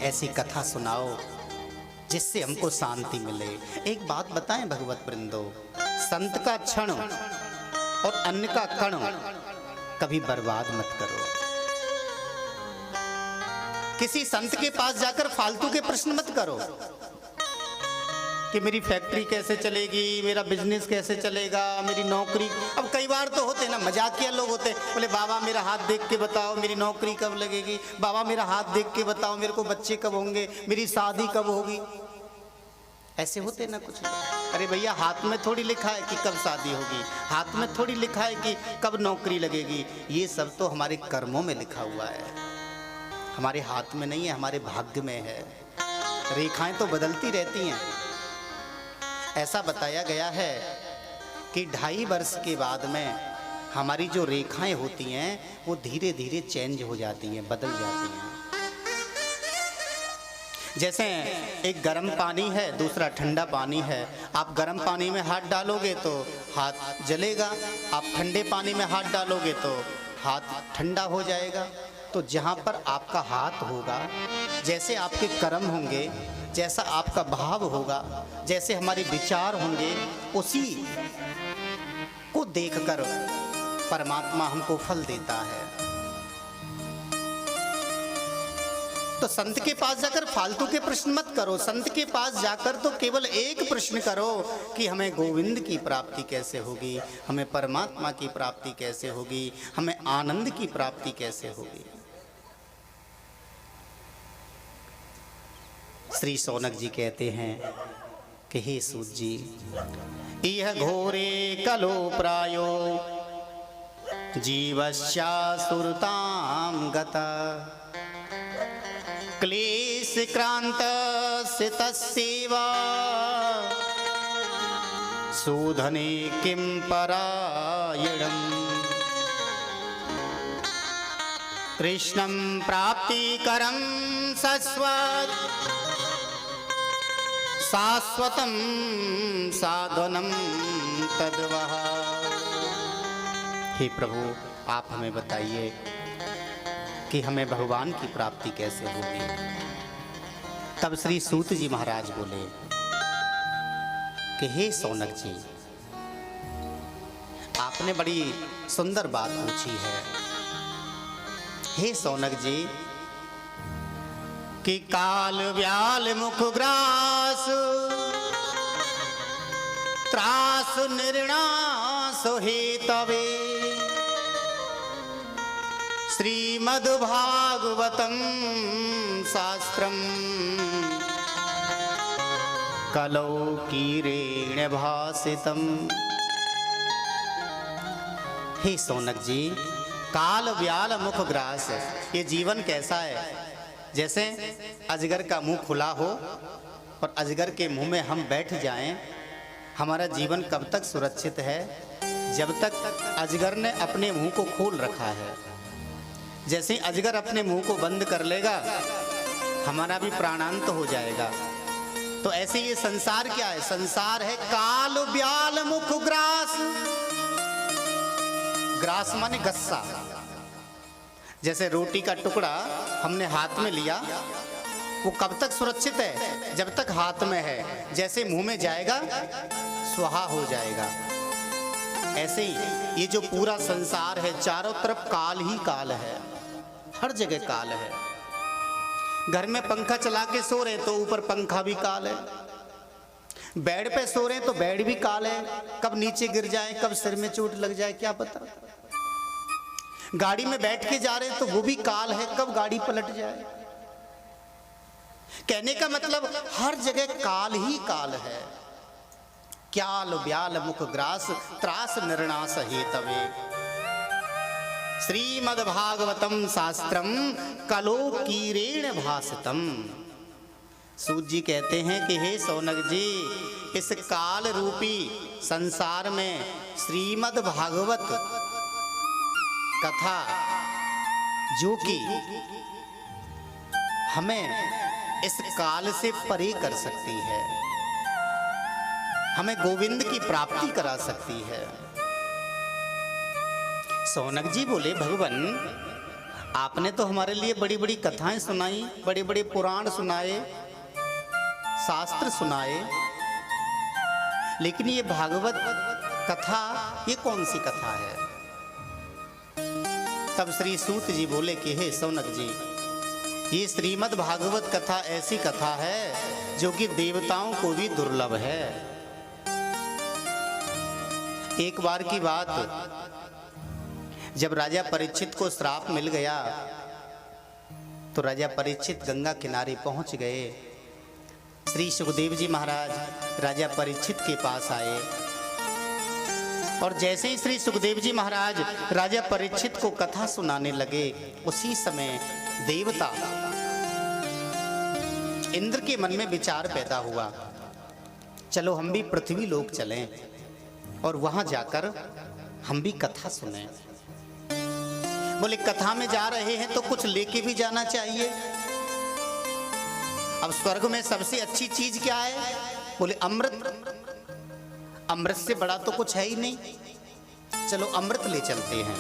ऐसी कथा सुनाओ जिससे हमको शांति मिले। एक बात बताएं भगवत वृंदो, संत का क्षण और अन्न का कण कभी बर्बाद मत करो। किसी संत के पास जाकर फालतू के प्रश्न मत करो कि मेरी फैक्ट्री कैसे चलेगी, मेरा बिजनेस कैसे चलेगा, मेरी नौकरी। अब कई बार तो होते ना मजाकिया लोग होते, बोले बाबा मेरा हाथ देख के बताओ मेरी नौकरी कब लगेगी, बाबा मेरा हाथ देख के बताओ मेरे को बच्चे कब होंगे, मेरी शादी कब होगी। ऐसे होते ना कुछ लोग। अरे भैया, हाथ में थोड़ी लिखा है कि कब शादी होगी, हाथ में थोड़ी लिखा है कि कब नौकरी लगेगी। ये सब तो हमारे कर्मों में लिखा हुआ है, हमारे हाथ में नहीं है, हमारे भाग्य में है। रेखाएं तो बदलती रहती हैं। ऐसा बताया गया है कि 2.5 वर्ष के बाद में हमारी जो रेखाएं होती हैं वो धीरे धीरे चेंज हो जाती हैं, बदल जाती हैं। जैसे एक गर्म पानी है, दूसरा ठंडा पानी है। आप गर्म पानी में हाथ डालोगे तो हाथ जलेगा, आप ठंडे पानी में हाथ डालोगे तो हाथ ठंडा हो जाएगा। तो जहाँ पर आपका हाथ होगा, जैसे आपके कर्म होंगे, जैसा आपका भाव होगा, जैसे हमारे विचार होंगे, उसी को देखकर परमात्मा हमको फल देता है। तो संत के पास जाकर फालतू के प्रश्न मत करो। संत के पास जाकर तो केवल एक प्रश्न करो कि हमें गोविंद की प्राप्ति कैसे होगी, हमें परमात्मा की प्राप्ति कैसे होगी, हमें आनंद की प्राप्ति कैसे होगी। श्री शौनक जी कहते हैं कि हे सूत जी, इह घोरे कलो प्रायो जीवस्यासुरतां गता क्लेश क्रांत सितस्सेवा सूधने किं परायणम् कृष्णं प्राप्तिकरं सस्वत् शाश्वतं साधनं तद्वः। हे प्रभु, आप हमें बताइए कि हमें भगवान की प्राप्ति कैसे होगी। तब श्री सूत जी महाराज बोले कि हे शौनक जी, आपने बड़ी सुंदर बात पूछी है। हे शौनक जी, कि काल व्याल मुख ग्रास त्रास निर्णास हेतवे श्रीमद्भागवतं शास्त्रम् कलौ कीरेण भासितम्। हे शौनक जी, काल व्याल मुख ग्रास, ये जीवन कैसा है? जैसे अजगर का मुंह खुला हो और अजगर के मुंह में हम बैठ जाएं। हमारा जीवन कब तक सुरक्षित है? जब तक अजगर ने अपने मुंह को खोल रखा है। जैसे अजगर अपने मुंह को बंद कर लेगा, हमारा भी प्राणांत हो जाएगा। तो ऐसे ये संसार क्या है? संसार है काल व्याल मुख ग्रास। ग्रास माने गस्सा। जैसे रोटी का टुकड़ा हमने हाथ में लिया, वो कब तक सुरक्षित है? जब तक हाथ में है। जैसे मुंह में जाएगा स्वाहा हो जाएगा। ऐसे ही ये जो पूरा संसार है, चारों तरफ काल ही काल है, हर जगह काल है। घर में पंखा चला के सो रहे तो ऊपर पंखा भी काल है, बेड पे सो रहे तो बेड भी काल है। कब नीचे गिर जाए, कब सिर में चोट लग जाए, क्या पता। गाड़ी में बैठ के जा रहे हैं तो वो भी काल है, कब गाड़ी पलट जाए। कहने का मतलब हर जगह काल ही काल है। क्याल व्याल मुख ग्रास त्रास निर्णास हेतवे श्रीमद्भागवतं शास्त्रम कलो कीरेण भासितम। सूत जी कहते हैं कि हे शौनक जी, इस काल रूपी संसार में श्रीमद्भागवत कथा जो कि हमें इस काल से परे कर सकती है, हमें गोविंद की प्राप्ति करा सकती है। शौनक जी बोले, भगवान आपने तो हमारे लिए बड़ी बड़ी कथाएं सुनाई, बड़े बड़े पुराण सुनाए, शास्त्र सुनाए, लेकिन ये भागवत कथा ये कौन सी कथा है? तब श्री सूत जी बोले कि हे सौनक जी, ये श्रीमद् भागवत कथा ऐसी कथा है जो कि देवताओं को भी दुर्लभ है। एक बार की बात, जब राजा परीक्षित को श्राप मिल गया तो राजा परीक्षित गंगा किनारे पहुंच गए। श्री सुखदेव जी महाराज राजा परीक्षित के पास आए और जैसे ही श्री सुखदेव जी महाराज राजा परीक्षित को कथा सुनाने लगे, उसी समय देवता इंद्र के मन में विचार पैदा हुआ, चलो हम भी पृथ्वी लोक चलें और वहां जाकर हम भी कथा सुने। बोले कथा में जा रहे हैं तो कुछ लेके भी जाना चाहिए। अब स्वर्ग में सबसे अच्छी चीज क्या है? बोले अमृत। अमृत से बड़ा तो कुछ है ही नहीं, चलो अमृत ले चलते हैं।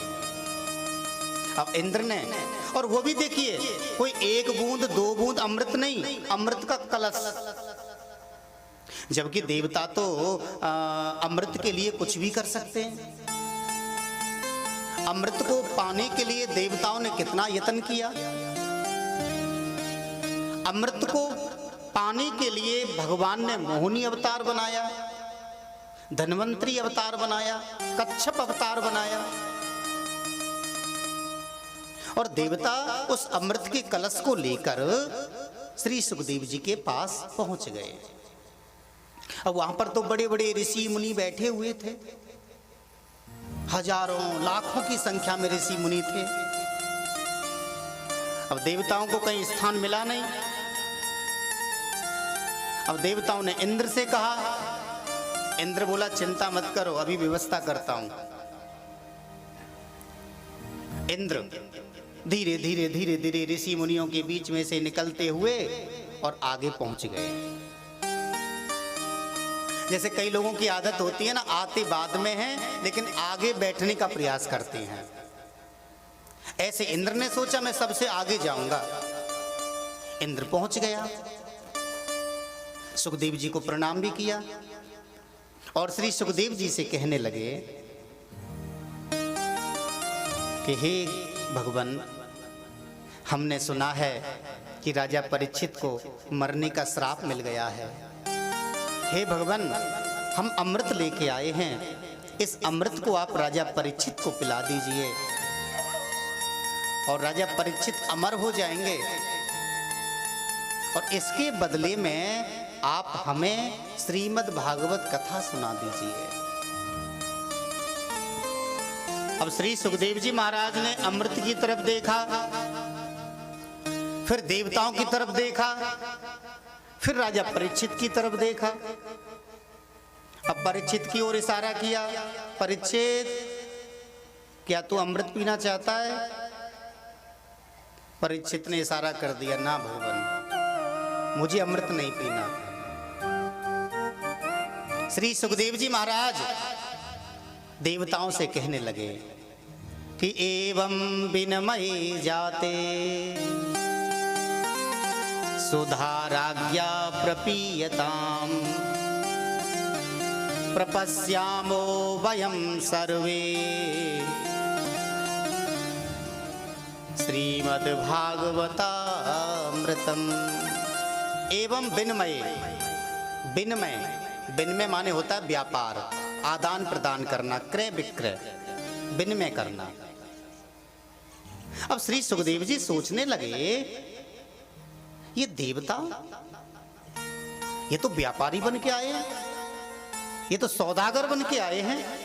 अब इंद्र ने, और वो भी देखिए कोई एक बूंद दो बूंद अमृत नहीं, अमृत का कलश। जबकि देवता तो अमृत के लिए कुछ भी कर सकते हैं। अमृत को पाने के लिए देवताओं ने कितना यत्न किया। अमृत को पाने के लिए भगवान ने मोहिनी अवतार बनाया, धन्वंतरी अवतार बनाया, कच्छप अवतार बनाया, और देवता उस अमृत के कलश को लेकर श्री सुखदेव जी के पास पहुंच गए। अब वहां पर तो बड़े बड़े ऋषि मुनि बैठे हुए थे, हजारों लाखों की संख्या में ऋषि मुनि थे। अब देवताओं को कहीं स्थान मिला नहीं। अब देवताओं ने इंद्र से कहा। इंद्र बोला चिंता मत करो, अभी व्यवस्था करता हूं। इंद्र धीरे धीरे धीरे धीरे ऋषि मुनियों के बीच में से निकलते हुए और आगे पहुंच गए। जैसे कई लोगों की आदत होती है ना, आते बाद में हैं लेकिन आगे बैठने का प्रयास करते हैं, ऐसे इंद्र ने सोचा मैं सबसे आगे जाऊंगा। इंद्र पहुंच गया, सुखदेव जी को प्रणाम भी किया और श्री सुखदेव जी से कहने लगे कि हे भगवान, हमने सुना है कि राजा परीक्षित को मरने का श्राप मिल गया है। हे भगवान, हम अमृत लेके आए हैं, इस अमृत को आप राजा परीक्षित को पिला दीजिए और राजा परीक्षित अमर हो जाएंगे, और इसके बदले में आप हमें श्रीमद् भागवत कथा सुना दीजिए। अब श्री सुखदेव जी महाराज ने अमृत की तरफ देखा, फिर देवताओं की तरफ देखा, फिर राजा परीक्षित की तरफ देखा। अब परीक्षित की ओर इशारा किया, परीक्षित क्या तू अमृत पीना चाहता है? परीक्षित ने इशारा कर दिया, ना भगवान, मुझे अमृत नहीं पीना। श्री सुखदेव जी महाराज देवताओं से कहने लगे कि एवं विनमये जाते सुधाराज्ञा प्रपीयताम प्रपश्यामो वयं सर्वे श्रीमद्भागवतामृतम्। एवं विनिमय, विनिमय विनिमय माने होता है व्यापार, आदान प्रदान करना, क्रय विक्रय, विनिमय करना। अब श्री सुखदेव जी सोचने लगे, ये देवता, ये तो व्यापारी बन के आए हैं, ये तो सौदागर बन के आए हैं।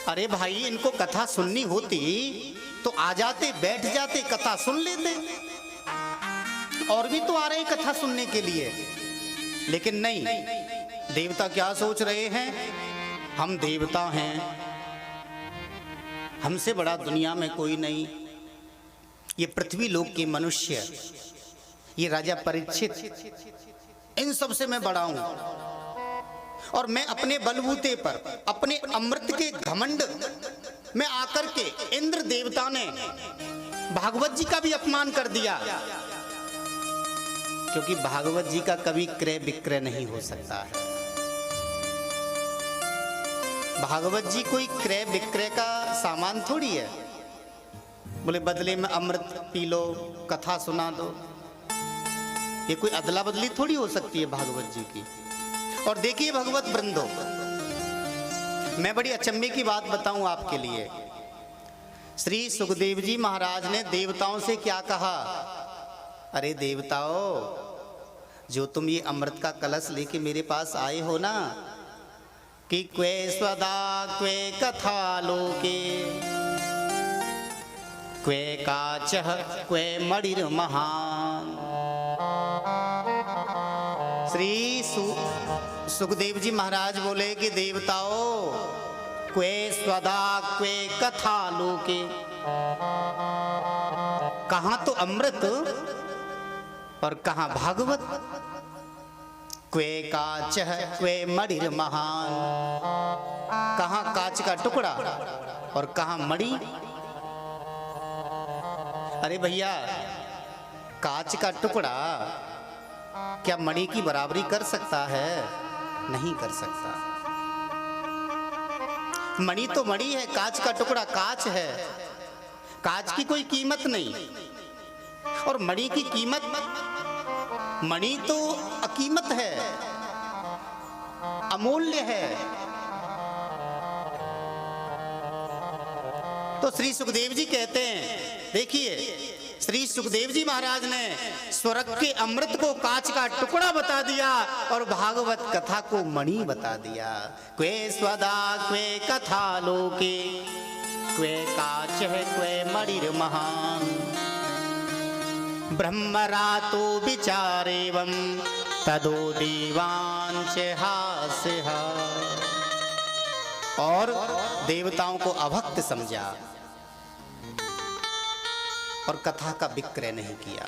अरे भाई, इनको कथा सुननी होती तो आ जाते, बैठ जाते, कथा सुन लेते। और भी तो आ रहे कथा सुनने के लिए, लेकिन नहीं। देवता क्या सोच रहे हैं? हम देवता हैं, हमसे बड़ा दुनिया में कोई नहीं। ये पृथ्वी लोक के मनुष्य, ये राजा परीक्षित, इन सब से मैं बड़ा हूं, और मैं अपने बलबूते पर, अपने अमृत के घमंड में आकर के इंद्र देवता ने भागवत जी का भी अपमान कर दिया, क्योंकि भागवत जी का कभी क्रय विक्रय नहीं हो सकता है। भागवत जी कोई क्रय विक्रय का सामान थोड़ी है, बोले बदले में अमृत पी लो, कथा सुना दो, ये कोई अदला बदली थोड़ी हो सकती है भागवत जी की। और देखिए भगवत वृंदो, मैं बड़ी अचंभे की बात बताऊं आपके लिए। श्री सुखदेव जी महाराज ने देवताओं से क्या कहा? अरे देवताओं, जो तुम ये अमृत का कलश लेके मेरे पास आए हो ना, कि क्वे स्वदा क्वे कथा लोके क्वे काचः क्वे मणिर महान। श्री सुखदेव जी महाराज बोले कि देवताओं, क्वे स्वदा क्वे कथा लोके, कहाँ तो अमृत और कहाँ भागवत। क्वे काचः क्वे मणिर महान, कहाँ कांच का टुकड़ा और कहाँ मणि। अरे भैया, कांच का टुकड़ा क्या मणि की बराबरी कर सकता है? नहीं कर सकता। मणि तो मणि है, कांच का टुकड़ा कांच है, कांच की कोई कीमत नहीं। और मणि की कीमत, मणि तो अकीमत है, अमूल्य है। तो श्री सुखदेव जी कहते हैं, देखिए श्री सुखदेव जी महाराज ने स्वर्ग के अमृत को कांच का टुकड़ा बता दिया और भागवत कथा को मणि बता दिया। क्वे स्वदा क्वे कथा लोके क्वे काच है क्वे मणिर महान। ब्रह्मरातो विचारेवं तदो देवांच हास्यः। और देवताओं को अभक्त समझा और कथा का विक्रय नहीं किया।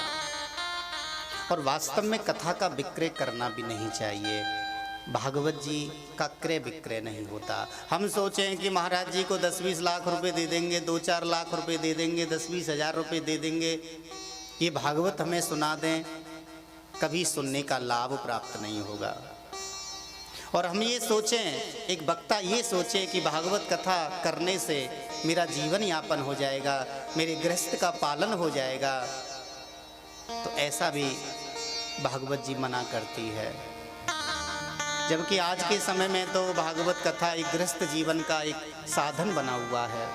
और वास्तव में कथा का विक्रय करना भी नहीं चाहिए। भागवत जी का क्रय विक्रय नहीं होता। हम सोचें कि महाराज जी को 10-20 लाख रुपए दे देंगे, 2-4 लाख रुपए दे देंगे, 10-20 हजार रुपए दे देंगे, ये भागवत हमें सुना दें, कभी सुनने का लाभ प्राप्त नहीं होगा। और हम ये सोचें, एक वक्ता ये सोचे कि भागवत कथा करने से मेरा जीवन यापन हो जाएगा, मेरे गृहस्थ का पालन हो जाएगा, तो ऐसा भी भागवत जी मना करती है। जबकि आज के समय में तो भागवत कथा एक गृहस्थ जीवन का एक साधन बना हुआ है,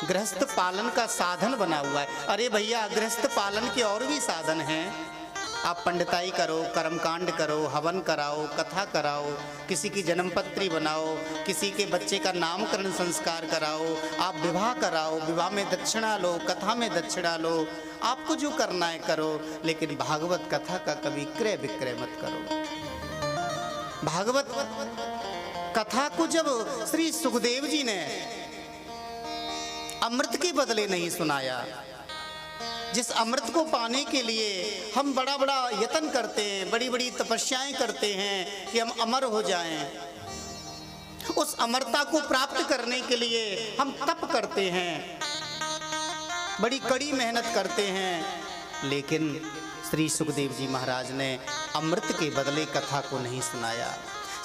गृहस्थ पालन का साधन बना हुआ है। अरे भैया, गृहस्थ पालन के और भी साधन हैं। आप पंडिताई करो, कर्मकांड करो, हवन कराओ, कथा कराओ, किसी की जन्मपत्री बनाओ, किसी के बच्चे का नामकरण संस्कार कराओ, आप विवाह कराओ, विवाह में दक्षिणा लो, कथा में दक्षिणा लो, आपको जो करना है करो, लेकिन भागवत कथा का कभी क्रय विक्रय मत करो। भागवत कथा को जब श्री सुखदेव जी ने अमृत के बदले नहीं सुनाया, जिस अमृत को पाने के लिए हम बड़ा बड़ा यत्न करते हैं, बड़ी बड़ी तपस्याएं करते हैं कि हम अमर हो जाएं, उस अमरता को प्राप्त करने के लिए हम तप करते हैं, बड़ी कड़ी मेहनत करते हैं, लेकिन श्री सुखदेव जी महाराज ने अमृत के बदले कथा को नहीं सुनाया।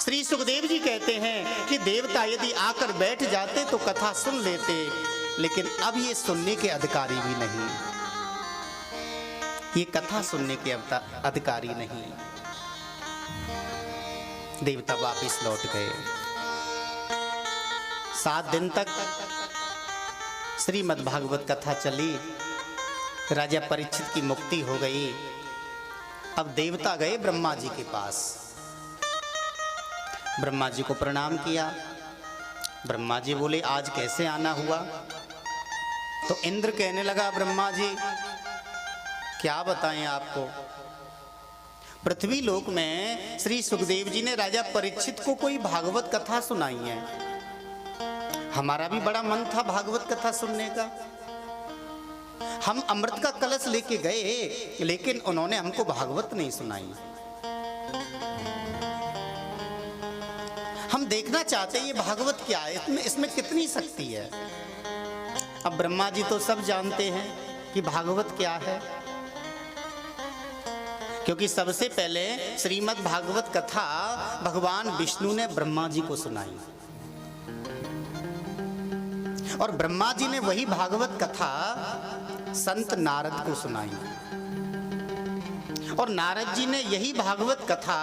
श्री सुखदेव जी कहते हैं कि देवता यदि आकर बैठ जाते तो कथा सुन लेते, लेकिन अब ये सुनने के अधिकारी भी नहीं, ये कथा सुनने के अधिकारी नहीं। देवता वापिस लौट गए। 7 दिन तक श्रीमद् भागवत कथा चली, राजा परीक्षित की मुक्ति हो गई। अब देवता गए ब्रह्मा जी के पास, ब्रह्मा जी को प्रणाम किया। ब्रह्मा जी बोले आज कैसे आना हुआ? तो इंद्र कहने लगा ब्रह्मा जी क्या बताएं आपको, पृथ्वी लोक में श्री सुखदेव जी ने राजा परीक्षित को कोई भागवत कथा सुनाई है। हमारा भी बड़ा मन था भागवत कथा सुनने का, हम अमृत का कलश लेके गए, लेकिन उन्होंने हमको भागवत नहीं सुनाई। हम देखना चाहते हैं ये भागवत क्या है, इसमें कितनी शक्ति है। अब ब्रह्मा जी तो सब जानते हैं कि भागवत क्या है, क्योंकि सबसे पहले श्रीमद् भागवत कथा भगवान विष्णु ने ब्रह्मा जी को सुनाई, और ब्रह्मा जी ने वही भागवत कथा संत नारद को सुनाई, और नारद जी ने यही भागवत कथा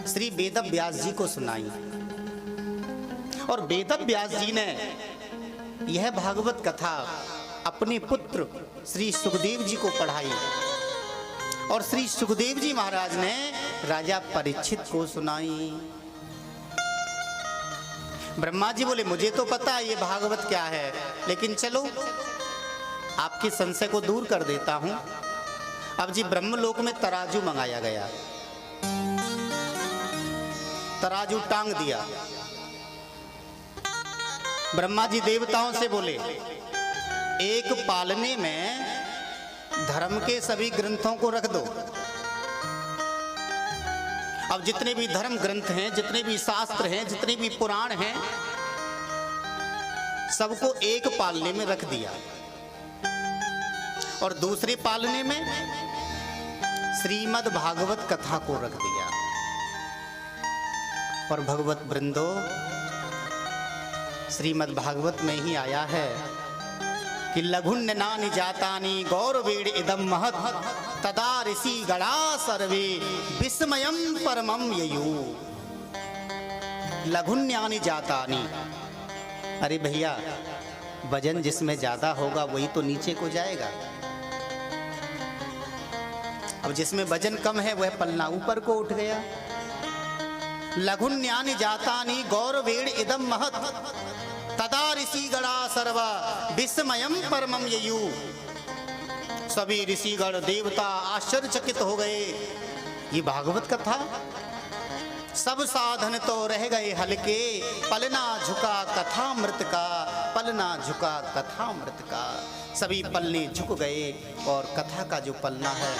श्री वेद व्यास जी को सुनाई, और वेद व्यास जी ने यह भागवत कथा अपने पुत्र श्री सुखदेव जी को पढ़ाई, और श्री सुखदेव जी महाराज ने राजा परीक्षित को सुनाई। ब्रह्मा जी बोले मुझे तो पता है ये भागवत क्या है, लेकिन चलो आपके संशय को दूर कर देता हूं। अब जी ब्रह्मलोक में तराजू मंगाया गया, तराजू टांग दिया। ब्रह्मा जी देवताओं से बोले एक पालने में धर्म के सभी ग्रंथों को रख दो। अब जितने भी धर्म ग्रंथ हैं, जितने भी शास्त्र हैं, जितने भी पुराण हैं, सबको एक पालने में रख दिया, और दूसरे पालने में श्रीमद् भागवत कथा को रख दिया। और भगवत वृंदो, श्रीमद् भागवत में ही आया है कि लघुन्य नानि जातानि गौरवेण इदम महत् तदा ऋषि गणा सर्वे विस्मयं परमं ययु। लघुन्यानि जातानि, अरे भैया वजन जिसमें ज्यादा होगा वही तो नीचे को जाएगा। अब जिसमें वजन कम है वह पलना ऊपर को उठ गया। लघुन्यानि जातानि गौरवेण इदम महत् तदा ऋषि गणा सर्वा विस्मयं परमं ययु। सभी ऋषिगण देवता आश्चर्यचकित हो गए। ये भागवत कथा, सब साधन तो रह गए हल्के, पलना झुका कथामृत का, पलना झुका कथामृत का। सभी पलने झुक गए और कथा का जो पलना है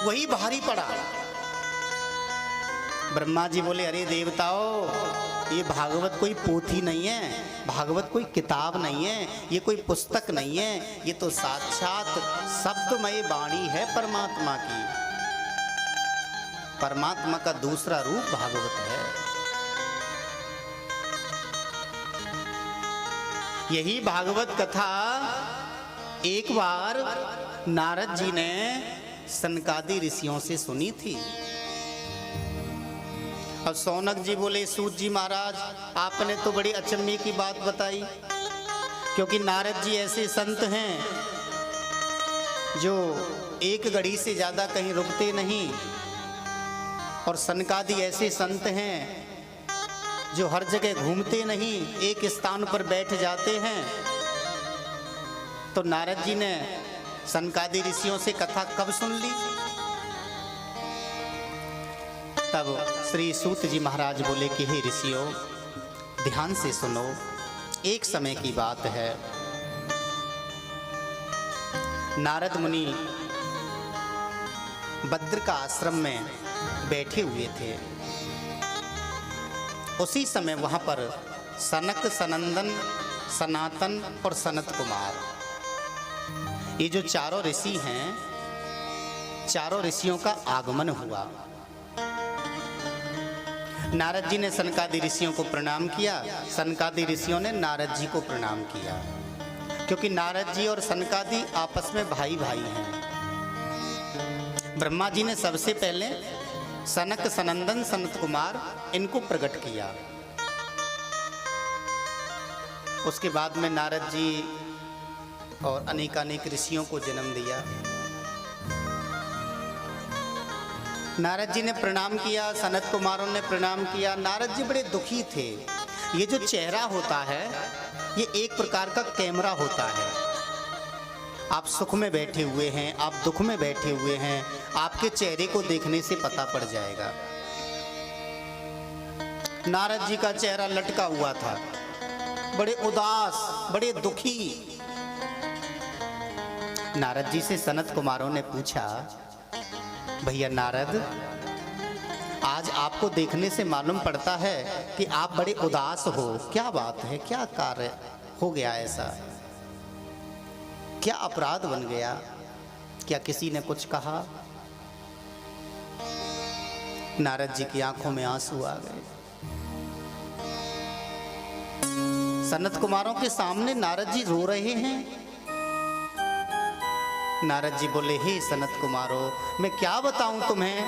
वही भारी पड़ा। ब्रह्मा जी बोले अरे देवताओ, ये भागवत कोई पोथी नहीं है, भागवत कोई किताब नहीं है, ये कोई पुस्तक नहीं है, ये तो साक्षात शब्दमय वाणी है परमात्मा की। परमात्मा का दूसरा रूप भागवत है। यही भागवत कथा एक बार नारद जी ने सनकादि ऋषियों से सुनी थी। अब सौनक जी बोले सूत जी महाराज, आपने तो बड़ी अचंभे की बात बताई, क्योंकि नारद जी ऐसे संत हैं जो एक घड़ी से ज्यादा कहीं रुकते नहीं, और सनकादि ऐसे संत हैं जो हर जगह घूमते नहीं, एक स्थान पर बैठ जाते हैं। तो नारद जी ने सनकादि ऋषियों से कथा कब सुन ली? तब श्री सूत जी महाराज बोले कि हे ऋषियों, ध्यान से सुनो। एक समय की बात है, नारद मुनि बद्र का आश्रम में बैठे हुए थे। उसी समय वहां पर सनक, सनंदन, सनातन और सनत कुमार, ये जो चारों ऋषि हैं, चारों ऋषियों का आगमन हुआ। नारद जी ने सनकादि ऋषियों को प्रणाम किया, सनकादि ऋषियों ने नारद जी को प्रणाम किया, क्योंकि नारद जी और सनकादि आपस में भाई भाई हैं। ब्रह्मा जी ने सबसे पहले सनक, सनंदन, सनत कुमार इनको प्रकट किया। उसके बाद में नारद जी और अनेकानेक ऋषियों को जन्म दिया। नारद जी ने प्रणाम किया, सनत कुमारों ने प्रणाम किया। नारद जी बड़े दुखी थे। ये जो चेहरा होता है ये एक प्रकार का कैमरा होता है। आप सुख में बैठे हुए हैं, आप दुख में बैठे हुए हैं, आपके चेहरे को देखने से पता पड़ जाएगा। नारद जी का चेहरा लटका हुआ था, बड़े उदास, बड़े दुखी। नारद जी से सनत कुमारों ने पूछा, भैया नारद, आज आपको देखने से मालूम पड़ता है कि आप बड़े उदास हो, क्या बात है, क्या कार्य हो गया ऐसा? क्या अपराध बन गया? क्या किसी ने कुछ कहा? नारद जी की आंखों में आंसू आ गए। सनत कुमारों के सामने नारद जी रो रहे हैं। नारद जी बोले, हे सनत कुमारो, मैं क्या बताऊं तुम्हें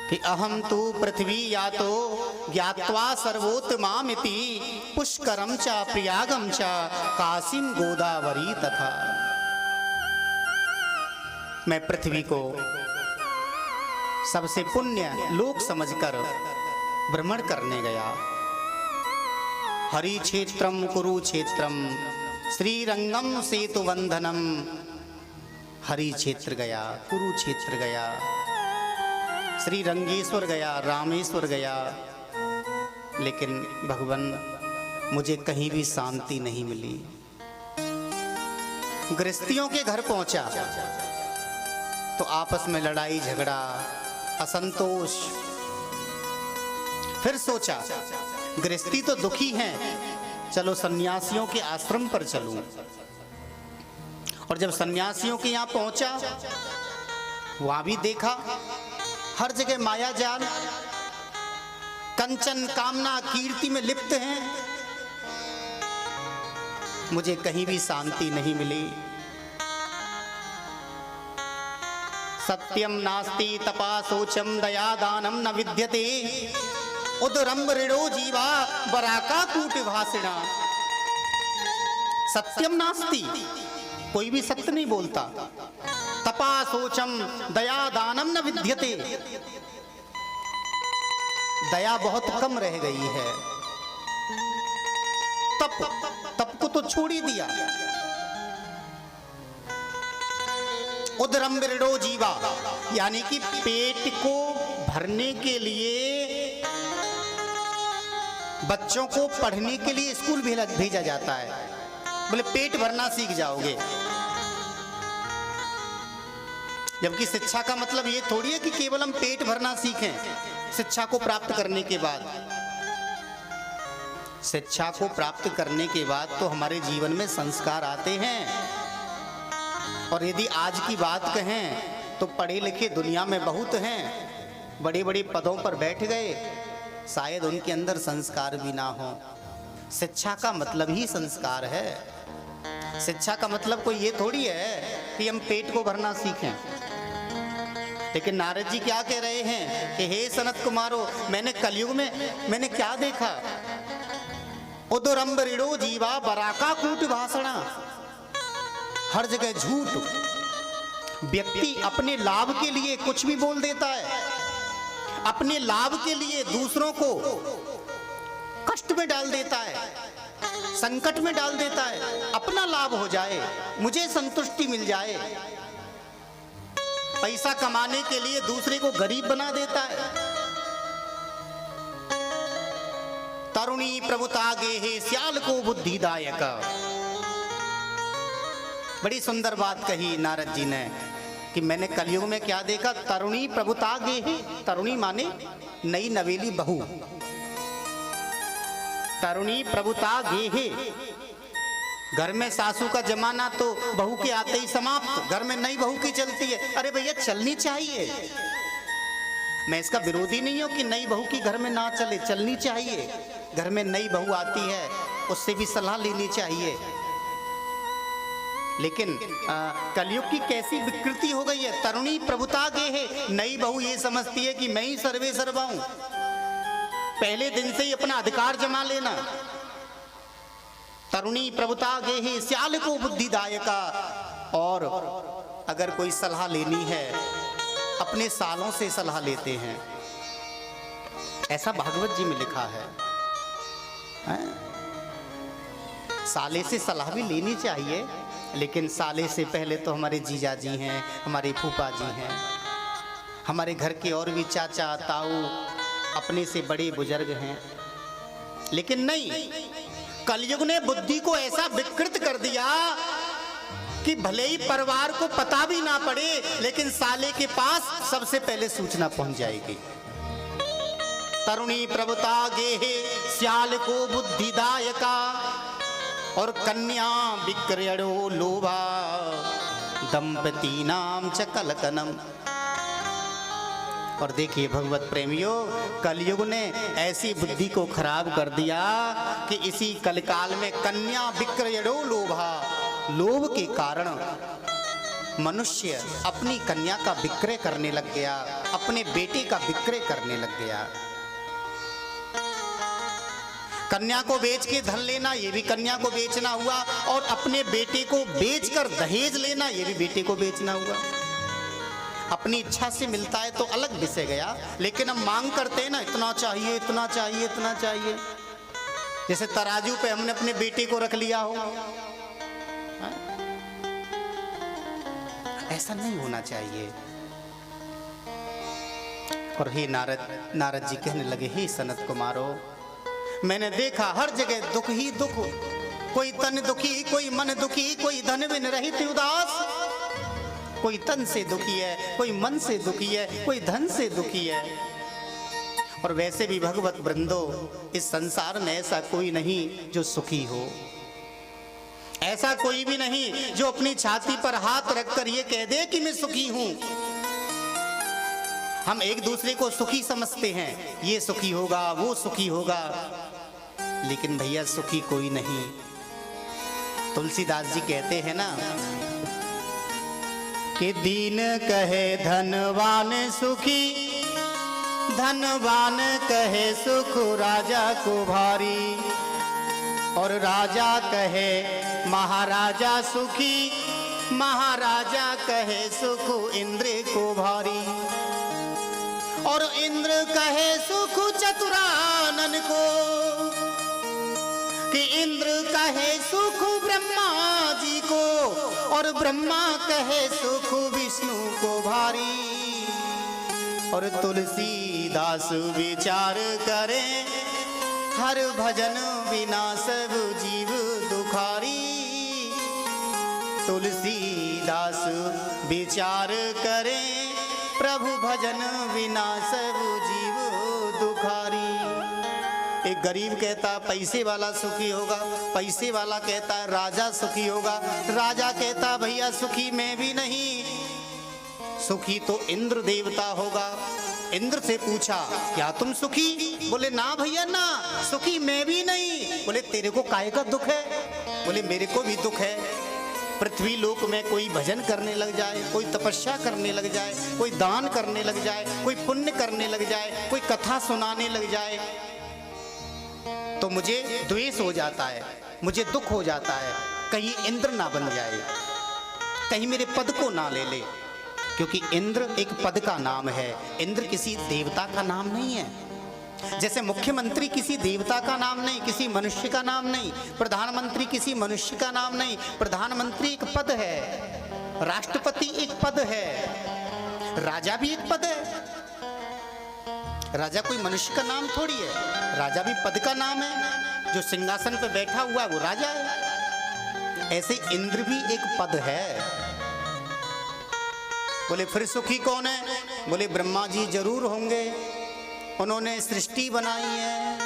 कि अहम तु पृथ्वी या तो ज्ञात्वा सर्वोत्तमामिति पुष्करम च प्रयागम च काशीम गोदावरी तथा। मैं पृथ्वी को सबसे पुण्य लोक समझकर भ्रमण करने गया। हरि क्षेत्रम कुरुक्षेत्रम श्रीरंगम सेतुवंधनम। हरि क्षेत्र गया, कुरुक्षेत्र गया, श्रीरंगेश्वर गया, रामेश्वर गया, लेकिन भगवान मुझे कहीं भी शांति नहीं मिली। गृहस्थियों के घर पहुंचा तो आपस में लड़ाई झगड़ा, असंतोष। फिर सोचा गृहस्थी तो दुखी हैं, चलो सन्यासियों के आश्रम पर चलूं। और जब सन्यासियों के यहां पहुंचा, वहां भी देखा हर जगह माया जाल, कंचन कामना कीर्ति में लिप्त हैं। मुझे कहीं भी शांति नहीं मिली। सत्यम नास्ति तपा शोचम दया दानम न विद्यते उदरम ऋणो जीवा बराका कूट भाषिणा। सत्यम नास्ति, कोई भी सत्य नहीं बोलता। तपा शोचम दया दानम न विद्यते, दया बहुत कम रह गई है। तप को तो छोड़ ही दिया। उदरम ऋणो जीवा, यानी कि पेट को भरने के लिए बच्चों को पढ़ने के लिए स्कूल भेजा जाता है। बोले पेट भरना सीख जाओगे, जबकि शिक्षा का मतलब ये थोड़ी है कि केवल हम पेट भरना सीखें। शिक्षा को प्राप्त करने के बाद, शिक्षा को प्राप्त करने के बाद तो हमारे जीवन में संस्कार आते हैं। और यदि आज की बात कहें तो पढ़े लिखे दुनिया में बहुत हैं, बड़े बड़े पदों पर बैठ गए, शायद उनके अंदर संस्कार भी ना हो। शिक्षा का मतलब ही संस्कार है। शिक्षा का मतलब कोई ये थोड़ी है कि हम पेट को भरना सीखें। लेकिन नारद जी क्या कह रहे हैं कि हे सनत कुमारो, मैंने कलयुग में मैंने क्या देखा? उदरम ऋणो जीवा बराका कूट भाषणा। हर जगह झूठ। व्यक्ति अपने लाभ के लिए कुछ भी बोल देता है, अपने लाभ के लिए दूसरों को कष्ट में डाल देता है, संकट में डाल देता है। अपना लाभ हो जाए, मुझे संतुष्टि मिल जाए, पैसा कमाने के लिए दूसरे को गरीब बना देता है। तरुणी प्रभुता गेहे श्याल को बुद्धिदायक। बड़ी सुंदर बात कही नारद जी ने कि मैंने कलयुग में क्या देखा? तरुणी प्रभुता गेहे। तरुणी माने नई नवेली बहू। तरुणी प्रभुता गेहे। घर में सासू का जमाना तो बहू के आते ही समाप्त, घर में नई बहू की चलती है। अरे भैया चलनी चाहिए, मैं इसका विरोधी नहीं हूं कि नई बहू की घर में ना चले, चलनी चाहिए। घर में नई बहू आती है, उससे भी सलाह लेनी चाहिए। लेकिन कलयुग की कैसी विकृति हो गई है। तरुणी प्रभुता गेहे। नई बहू ये समझती है कि मैं ही सर्वे सर्वा हूं, पहले दिन से ही अपना अधिकार जमा लेना। तरुणी प्रभुता गेहे श्याल को बुद्धिदायका। और अगर कोई सलाह लेनी है, अपने सालों से सलाह लेते हैं, ऐसा भागवत जी में लिखा है। साले से सलाह भी लेनी चाहिए, लेकिन साले से पहले तो हमारे जीजा जी हैं, हमारे फूफा जी हैं, हमारे घर के और भी चाचा ताऊ अपने से बड़े बुजुर्ग हैं। लेकिन नहीं, कलयुग ने बुद्धि को ऐसा विकृत कर दिया कि भले ही परिवार को पता भी ना पड़े, लेकिन साले के पास सबसे पहले सूचना पहुंच जाएगी। तरुणी प्रभुता गेहे श्याल को बुद्धिदायका और कन्या विक्रयणो लोभा दंपति नाम च कलकनम। और देखिए भगवत प्रेमियों, कलयुग ने ऐसी बुद्धि को खराब कर दिया कि इसी कलकाल में कन्या विक्रयणो लोभा, लोभ के कारण मनुष्य अपनी कन्या का विक्रय करने लग गया, अपने बेटे का विक्रय करने लग गया। कन्या को बेच के धन लेना, ये भी कन्या को बेचना हुआ, और अपने बेटे को बेचकर दहेज लेना, ये भी बेटे को बेचना हुआ। अपनी इच्छा से मिलता है तो अलग विषय गया, लेकिन हम मांग करते हैं ना, इतना चाहिए, इतना चाहिए, इतना चाहिए। जैसे तराजू पे हमने अपने बेटे को रख लिया हो। ऐसा नहीं होना चाहिए। और हे नारद जी कहने लगे, हे सनत कुमारो, मैंने देखा हर जगह दुख ही दुख, कोई तन दुखी, कोई मन दुखी, कोई धन बिन रहित उदास। कोई तन से दुखी है, कोई मन से दुखी है, कोई धन से दुखी है। और वैसे भी भगवत वृंदो, इस संसार में ऐसा कोई नहीं जो सुखी हो। ऐसा कोई भी नहीं जो अपनी छाती पर हाथ रखकर ये कह दे कि मैं सुखी हूं। हम एक दूसरे को सुखी समझते हैं, ये सुखी होगा, वो सुखी होगा, लेकिन भैया सुखी कोई नहीं। तुलसीदास जी कहते हैं ना कि दीन कहे धनवान सुखी, धनवान कहे सुख राजा को भारी, और राजा कहे महाराजा सुखी, महाराजा कहे सुख इंद्र को भारी, और इंद्र कहे सुख चतुरानन को, कि इंद्र कहे सुख ब्रह्मा जी को, और ब्रह्मा कहे सुख विष्णु को भारी। और तुलसीदास विचार करे, हर भजन बिना सब जीव दुखारी। तुलसीदास विचार करे, प्रभु भजन बिना सब जीव दुखारी। एक गरीब कहता पैसे वाला सुखी होगा, पैसे वाला कहता है राजा सुखी होगा, राजा कहता भैया सुखी मैं भी नहीं, सुखी तो इंद्र देवता होगा। इंद्र से पूछा क्या तुम सुखी? बोले ना भैया ना, सुखी मैं भी नहीं। बोले तेरे को काहे का दुख है? बोले मेरे को भी दुख है। पृथ्वी लोक में कोई भजन करने लग जाए, कोई तपस्या करने लग जाए, कोई दान करने लग जाए, कोई पुण्य करने लग जाए, कोई कथा सुनाने लग जाए, तो मुझे द्वेष हो जाता है, मुझे दुख हो जाता है। कहीं इंद्र ना बन जाए, कहीं मेरे पद को ना ले ले, क्योंकि इंद्र एक पद का नाम है, इंद्र किसी देवता का नाम नहीं है। जैसे मुख्यमंत्री किसी देवता का नाम नहीं, किसी मनुष्य का नाम नहीं, प्रधानमंत्री किसी मनुष्य का नाम नहीं। प्रधानमंत्री एक पद है, राष्ट्रपति एक पद है, राजा भी एक पद है। राजा कोई मनुष्य का नाम थोड़ी है, राजा भी पद का नाम है। जो सिंहासन पर बैठा हुआ है वो राजा है। ऐसे इंद्र भी एक पद है। बोले फिर सुखी कौन है? बोले ब्रह्मा जी जरूर होंगे, उन्होंने सृष्टि बनाई है।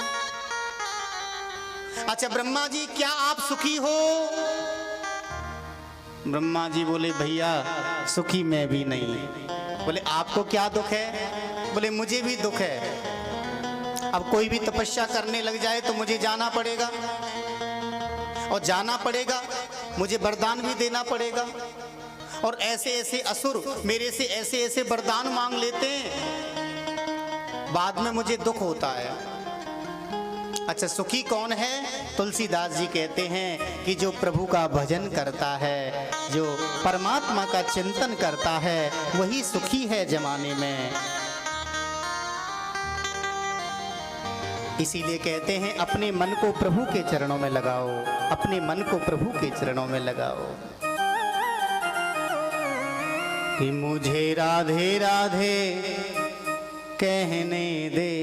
अच्छा ब्रह्मा जी क्या आप सुखी हो? ब्रह्मा जी बोले भैया सुखी मैं भी नहीं। बोले आपको क्या दुख है? बोले मुझे भी दुख है। अब कोई भी तपस्या करने लग जाए तो मुझे जाना पड़ेगा, और जाना पड़ेगा मुझे वरदान भी देना पड़ेगा, और ऐसे ऐसे असुर मेरे से ऐसे ऐसे वरदान मांग लेते हैं, बाद में मुझे दुख होता है। अच्छा सुखी कौन है? तुलसीदास जी कहते हैं कि जो प्रभु का भजन करता है, जो परमात्मा का चिंतन करता है, वही सुखी है जमाने में। इसीलिए कहते हैं अपने मन को प्रभु के चरणों में लगाओ, अपने मन को प्रभु के चरणों में लगाओ। कि मुझे राधे राधे कहने दे,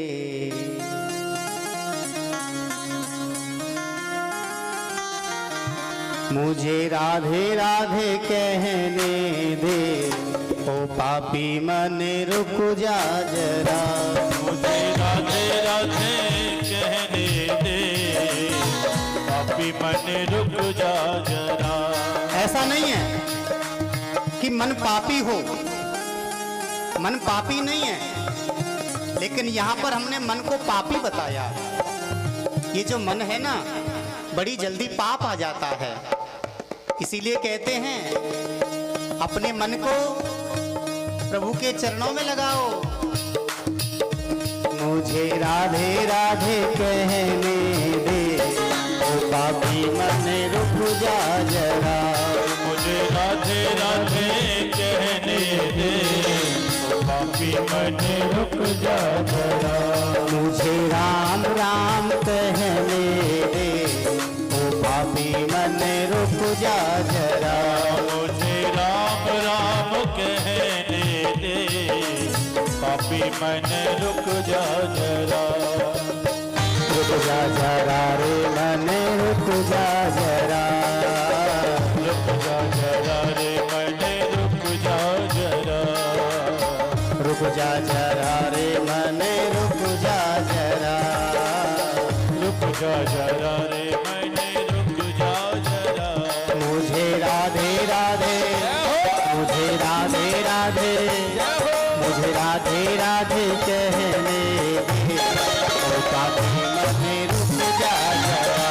मुझे राधे राधे कहने दे, ओ पापी मन रुक जा जरा, मुझे राधे राधे कहने दे, पापी मन रुक जा जरा। ऐसा नहीं है कि मन पापी हो, मन पापी नहीं है, लेकिन यहाँ पर हमने मन को पापी बताया। ये जो मन है ना, बड़ी जल्दी पाप आ जाता है। इसीलिए कहते हैं अपने मन को प्रभु के चरणों में लगाओ। मुझे राधे राधे कहने दे, ओ पापी मन रुक जा जरा, मुझे राधे राधे कहने दे, ओ पापी मन रुक जा जरा। मुझे राम राम कहने दे, ओ पापी मन रुक जा जरा, मुझे राम राम कहने दे, पापी मन रुक जा जरा। रुक जा जरा रे मन रुक जा जरा, रुक जा जरा रे मन रुक जा जरा, रुक जा जरा रे मन रुक जा जरा, रुक जा जरा रे मन रुक जा जरा। मुझे राधे राधे, मुझे राधे राधे, मुझे राधे राधे कहने दे, ओ पापी मन रुक जा जरा,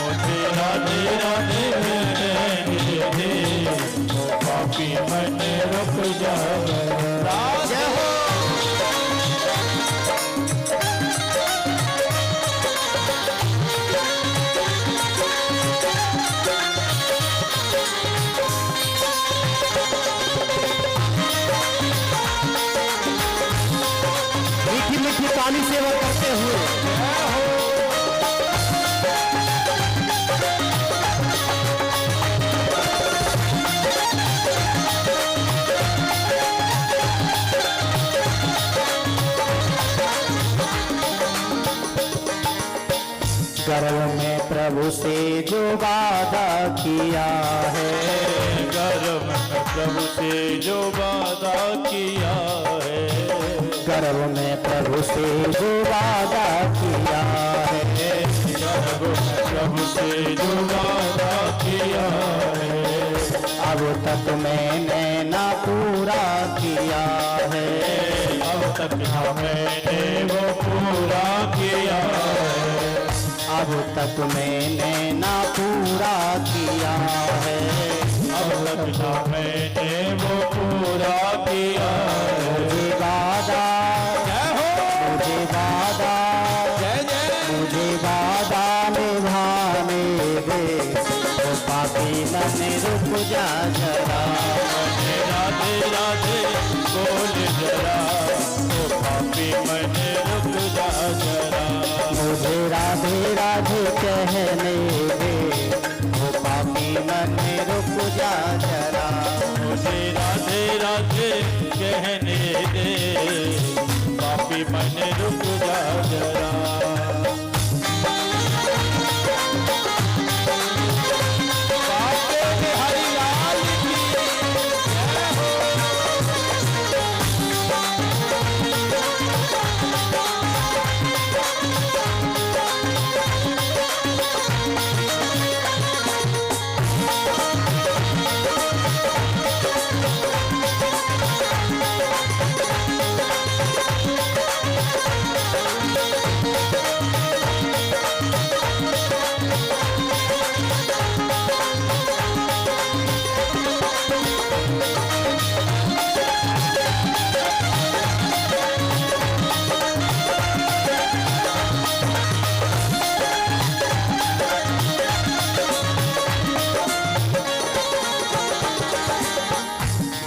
मुझे राधे राधे कहने दे, ओ पापी मन रुक जा जरा। जय हो। मीठी मीठी पानी सेवा करते हुए गर्व में प्रभु से जो वादा किया है, गर्व में प्रभु से जो वादा किया है, गर्व में प्रभु से जो वादा किया है, गर्व में प्रभु से जो वादा किया है, अब तक मैंने ना पूरा किया है, अब तक मैंने वो पूरा किया है, अब तक मैंने ना पूरा किया है, अब तक मैंने वो पूरा किया है। मुझे वादा, मुझे वादा, मुझे वादा निभाने दे, तो पापी मन रुक जा जरा, राधे राधे बोल जरा, ओ पापी मन रुक जा जरा। मुझे राधे राधे कहने दे, वो पापी मन रुक जा जरा, मुझे राधे राधे कहने दे, पापी मन रुक जा जरा। बाटे बिहारी लाल की जय हो।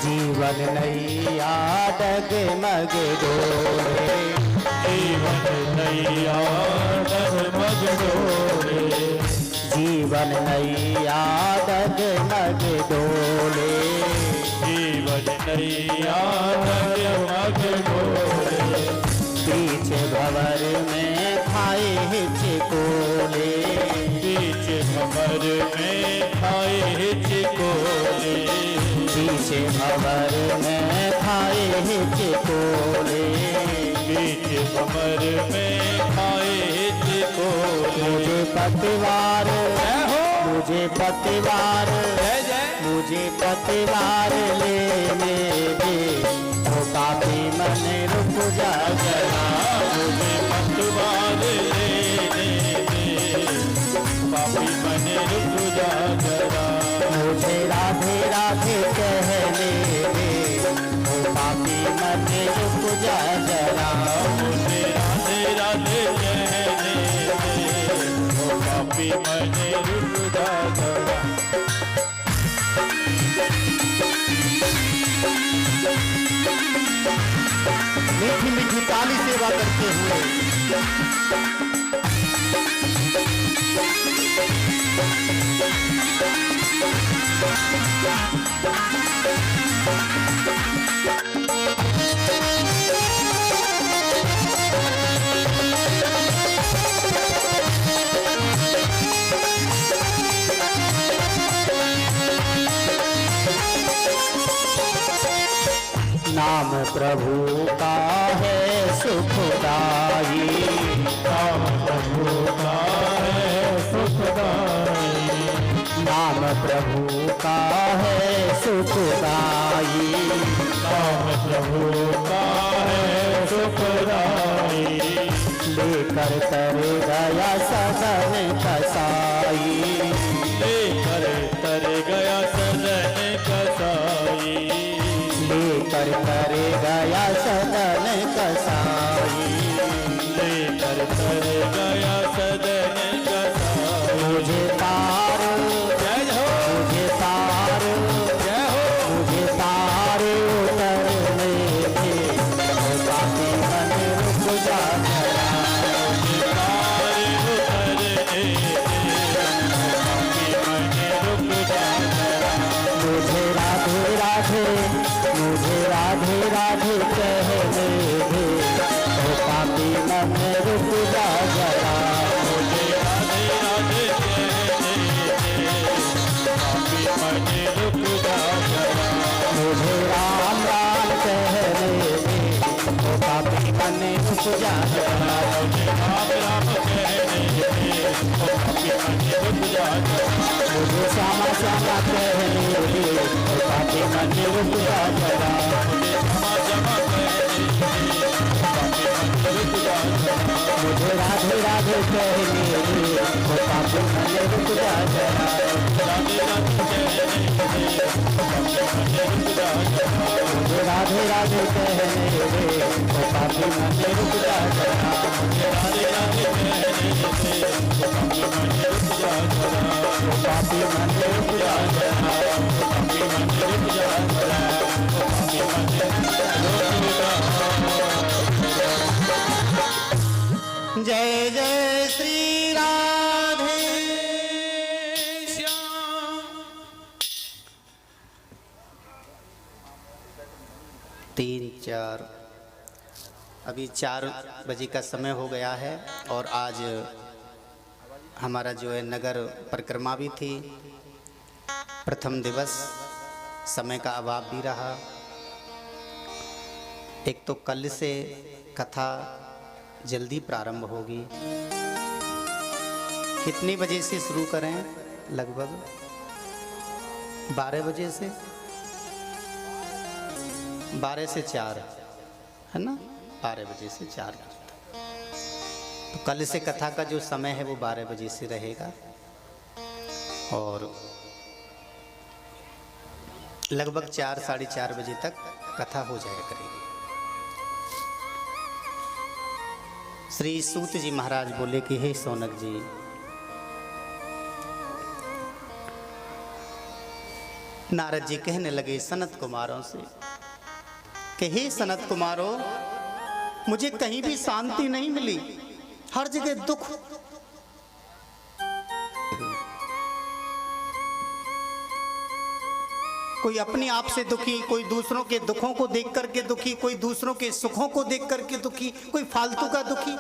जीवन नैया डगमग डोले, जीवन नैया डगमग डोले, जीवन नैया डगमग डोले, जीवन नैया डगमग डोले, बीच भंवर में खाए हिचकोले, बीच भंवर में खाए हिचकोले, बीच भंवर में खाए चिकोले, बीच भंवर में खाए चिकोले। मुझे पतवार मुझे पतवार जय जय मुझे पतवार लेने दे, तो पापी मन रुक जा जरा। मुझे पतवार लेने दे, पापी मन रुक जा जरा। मुझे राधे राधे कहने दे, तो पापी मन रुक जा जरा। मुझे राधे राधे कहने दे, ओ पापी मन रुक जा जरा। मीठी मीठी ताली सेवा करते हुए नाम प्रभु का है सुखदाई, नाम प्रभु का है सुखदाई, नाम प्रभु का है सुखदाई। नाम प्रभु का है सुखदाई। लेकर तर गया सदन कसाई, लेकर तर गया सदन कसाई, लेकर तर गया सदन कसाई। लेकर तर गया सदन कसाई। मुझे तार जय हो मुझे तार जय हो मुझे तार उतरने दे, तो पापी मन रुक जा जरा। तार उतरने दे, पापी मन रुक जा जरा। मुझे राधे राधे मुझे राधे राधे कहने दे, तो पापी मन रुक जा जरा। मुझे राधे राधे कहने दे, पापी मन रुक जा जरा। मुझे राम राम कहने दे, तो पापी मन रुक जा जरा। मुझे राम राम कहने दे, ओ पापी मन रुक जा जरा। मुझे श्यामा श्यामा कहने दे, तो पापी मन रुक जा जरा। मुझे क्षमा क्षमा कहने दे, पापी मन रुक जा जरा। मुझे राधे राधे कहने दे, तो पापी मन रुक जा जरा। राधे राधे कहने दे, पापी मन रुक जा जरा। मुझे राधे राधे कहने दे, तो पापी मन रुक जा जरा। मुझे राधे राधे कहने दे, पापी मन रुक जा जरा। तो पापी मन रुक जा जरा। पापी मन रुक जा जरा। पापी मन रुक जा। जय जय श्री राधे श्याम। 3 4 अभी 4 बजे का समय हो गया है और आज हमारा जो है नगर परिक्रमा भी थी। प्रथम दिवस समय का अभाव भी रहा। एक तो कल से कथा जल्दी प्रारंभ होगी। कितनी बजे से शुरू करें? लगभग 12 बजे से 12 से 4 है ना, 12 बजे से 4 बजे तक। तो कल से कथा का जो समय है वो 12 बजे से रहेगा और लगभग 4 साढ़े 4 बजे तक कथा हो जाया करेगी। श्री सूत जी महाराज बोले कि हे सौनक जी, नारद जी कहने लगे सनत कुमारों से कि हे सनत कुमारों, मुझे कहीं भी शांति नहीं मिली, हर जगह दुख। कोई अपने आप से दुखी, कोई दूसरों के दुखों को देख करके दुखी, कोई दूसरों के सुखों को देख करके दुखी, कोई फालतू का दुखी।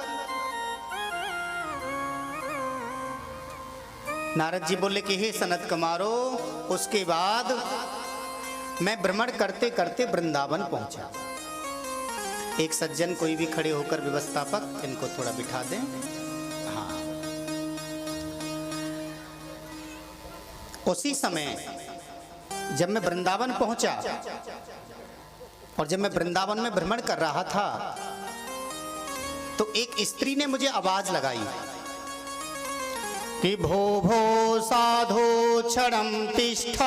नारद जी बोले कि हे सनत कुमारों, उसके बाद मैं भ्रमण करते करते वृंदावन पहुंचा। एक सज्जन कोई भी खड़े होकर, व्यवस्थापक इनको थोड़ा बिठा दें। हाँ, उसी समय जब मैं वृंदावन पहुंचा और जब मैं वृंदावन में भ्रमण कर रहा था तो एक स्त्री ने मुझे आवाज लगाई कि भो भो साधो क्षणं तिष्ठ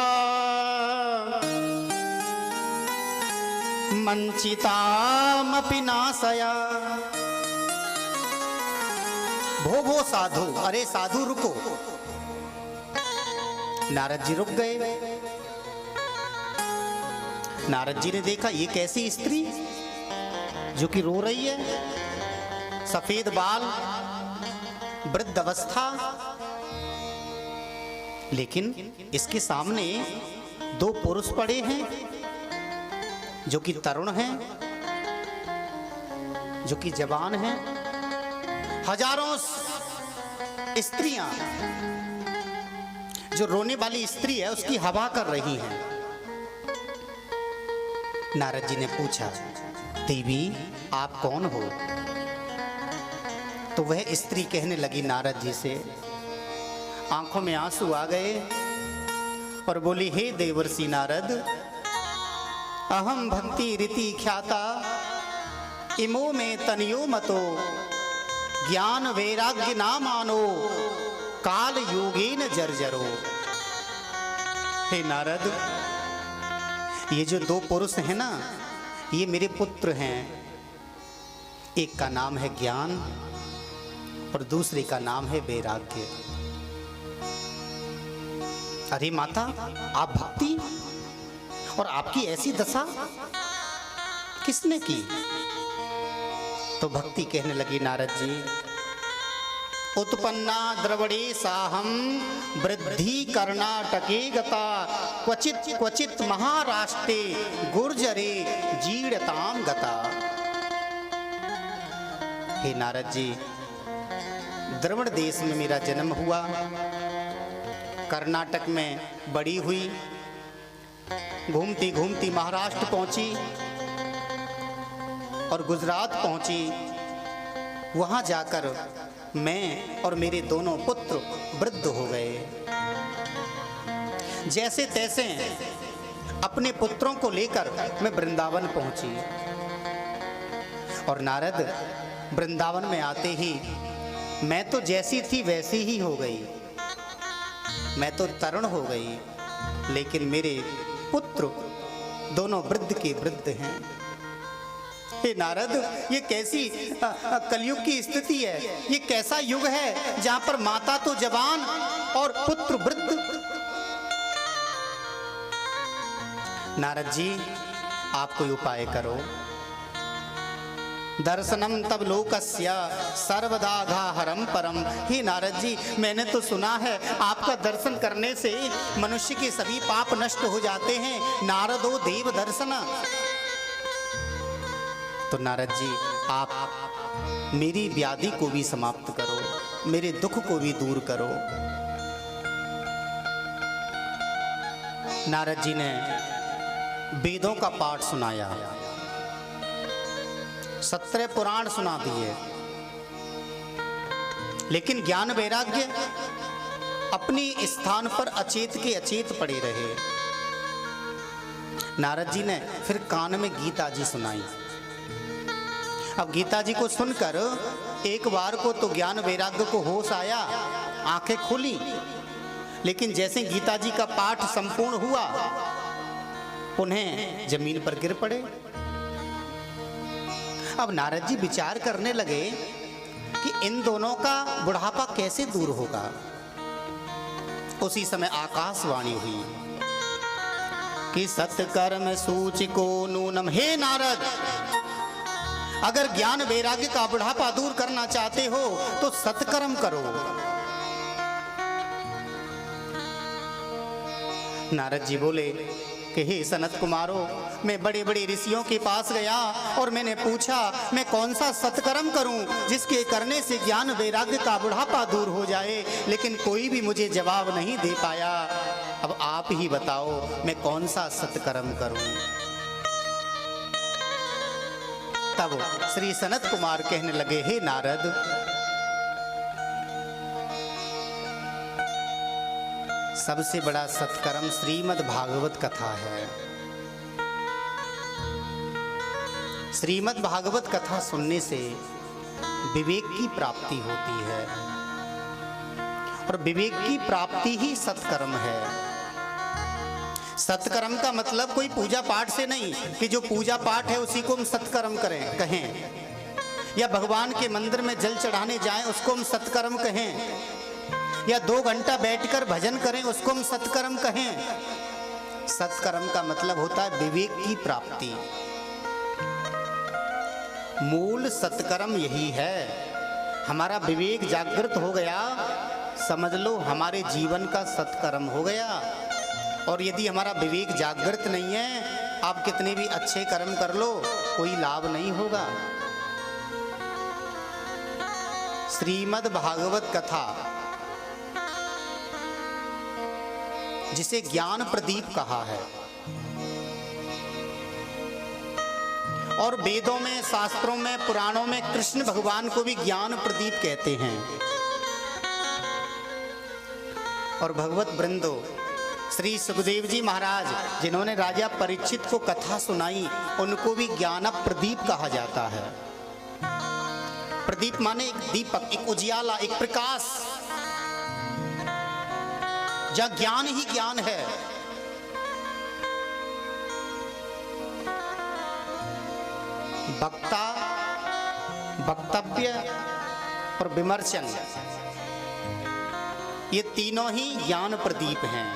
मंचितामपि नाशया। भो भो साधु, अरे साधु रुको। नारद जी रुक गए। नारद जी ने देखा ये कैसी स्त्री जो कि रो रही है, सफेद बाल, वृद्ध अवस्था, लेकिन इसके सामने दो पुरुष पड़े हैं जो कि तरुण हैं, जो कि जवान हैं। हजारों स्त्रियां, जो रोने वाली स्त्री है उसकी हवा कर रही हैं। नारद जी ने पूछा, देवी आप कौन हो? तो वह स्त्री कहने लगी नारद जी से, आंखों में आंसू आ गए और बोली, हे देवर्षि नारद, अहम भक्ति रीति ख्याता इमो में तनियो मतो ज्ञान वैराग्य ना मानो काल योगेन जर्जरो। हे नारद, ये जो दो पुरुष हैं ना, ये मेरे पुत्र हैं। एक का नाम है ज्ञान और दूसरे का नाम है वैराग्य। अरे माता, आप भक्ति और आपकी ऐसी दशा किसने की? तो भक्ति कहने लगी नारद जी, उत्पन्ना द्रवड़े साहम वृद्धि कर्नाटके गता क्वचित क्वचित महाराष्ट्रे गुर्जरे जीर्णताम गता। हे नारद जी, द्रविड़ देश में मेरा जन्म हुआ, कर्नाटक में बड़ी हुई, घूमती घूमती महाराष्ट्र पहुंची और गुजरात पहुंची। वहां जाकर मैं और मेरे दोनों पुत्र वृद्ध हो गए। जैसे तैसे अपने पुत्रों को लेकर मैं वृंदावन पहुंची और नारद, वृंदावन में आते ही मैं तो जैसी थी वैसी ही हो गई। मैं तो तरुण हो गई, लेकिन मेरे पुत्र दोनों वृद्ध के वृद्ध हैं। हे नारद, ये कैसी कलयुग की स्थिति है? ये कैसा युग है जहां पर माता तो जवान और पुत्र वृद्ध? नारद जी, आप कोई उपाय करो। दर्शनम तब लोकस्य सर्वदा घाहरम परम। हे नारद जी, मैंने तो सुना है आपका दर्शन करने से मनुष्य के सभी पाप नष्ट हो जाते हैं। नारदो देव दर्शन। तो नारद जी, आप मेरी व्याधि को भी समाप्त करो, मेरे दुख को भी दूर करो। नारद जी ने वेदों का पाठ सुनाया, 17 पुराण सुना दिए, लेकिन ज्ञान वैराग्य अपनी स्थान पर अचेत के अचेत पड़े रहे। नारद जी ने फिर कान में गीता जी सुनाई। अब गीता जी को सुनकर एक बार को तो ज्ञान वैराग्य को होश आया, आंखें खुली, लेकिन जैसे गीता जी का पाठ संपूर्ण हुआ, उन्हें जमीन पर गिर पड़े। अब नारद जी विचार करने लगे कि इन दोनों का बुढ़ापा कैसे दूर होगा। उसी समय आकाशवाणी हुई कि सत्कर्म सूचिको नूनम। हे नारद, अगर ज्ञान वैराग्य का बुढ़ापा दूर करना चाहते हो तो सत्कर्म करो। नारद जी बोले कि हे सनत कुमारो, मैं बड़े बड़े ऋषियों के पास गया और मैंने पूछा मैं कौन सा सत्कर्म करूं जिसके करने से ज्ञान वैराग्य का बुढ़ापा दूर हो जाए, लेकिन कोई भी मुझे जवाब नहीं दे पाया। अब आप ही बताओ मैं कौन सा सत्कर्म करूं। तब श्री सनत कुमार कहने लगे, हे नारद, सबसे बड़ा सत्कर्म श्रीमद् भागवत कथा है। श्रीमद् भागवत कथा सुनने से विवेक की प्राप्ति होती है और विवेक की प्राप्ति ही सत्कर्म है। सत्कर्म का मतलब कोई पूजा पाठ से नहीं कि जो पूजा पाठ है उसी को हम सत्कर्म कहें, या भगवान के मंदिर में जल चढ़ाने जाएं उसको हम सत्कर्म कहें, या 2 घंटा बैठकर भजन करें उसको हम सत्कर्म कहें। सत्कर्म का मतलब होता है विवेक की प्राप्ति। मूल सत्कर्म यही है। हमारा विवेक जागृत हो गया, समझ लो हमारे जीवन का सत्कर्म हो गया। और यदि हमारा विवेक जागृत नहीं है, आप कितने भी अच्छे कर्म कर लो, कोई लाभ नहीं होगा। श्रीमद् भागवत कथा, जिसे ज्ञान प्रदीप कहा है, और वेदों में, शास्त्रों में, पुराणों में कृष्ण भगवान को भी ज्ञान प्रदीप कहते हैं। और भगवत वृंदो श्री सुखदेव जी महाराज, जिन्होंने राजा परीक्षित को कथा सुनाई, उनको भी ज्ञान प्रदीप कहा जाता है। प्रदीप माने एक दीपक, एक उजियाला, एक प्रकाश, जहां ज्ञान ही ज्ञान है। वक्ता, वक्तव्य और विमर्शन, ये तीनों ही ज्ञान प्रदीप हैं।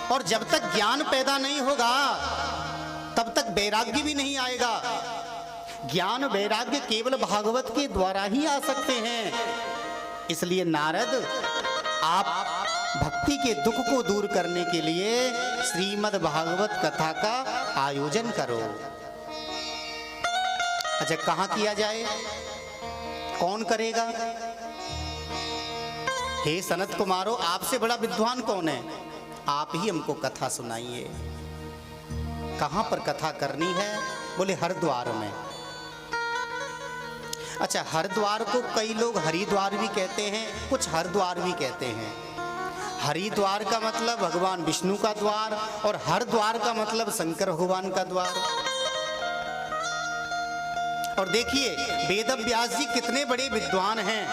और जब तक ज्ञान पैदा नहीं होगा तब तक वैराग्य भी नहीं आएगा। ज्ञान वैराग्य केवल भागवत के द्वारा ही आ सकते हैं। इसलिए नारद, आप भक्ति के दुख को दूर करने के लिए श्रीमद् भागवत कथा का आयोजन करो। अच्छा, कहां किया जाए, कौन करेगा? हे सनत कुमारो, आपसे बड़ा विद्वान कौन है? आप ही हमको कथा सुनाइए। कहां पर कथा करनी है? बोले हरिद्वार में। अच्छा, हरिद्वार को कई लोग हरिद्वार भी कहते हैं, कुछ हरिद्वार भी कहते हैं। हरिद्वार का मतलब भगवान विष्णु का द्वार, और हरिद्वार का मतलब शंकर भगवान का द्वार। और देखिए, वेद व्यास जी कितने बड़े विद्वान हैं।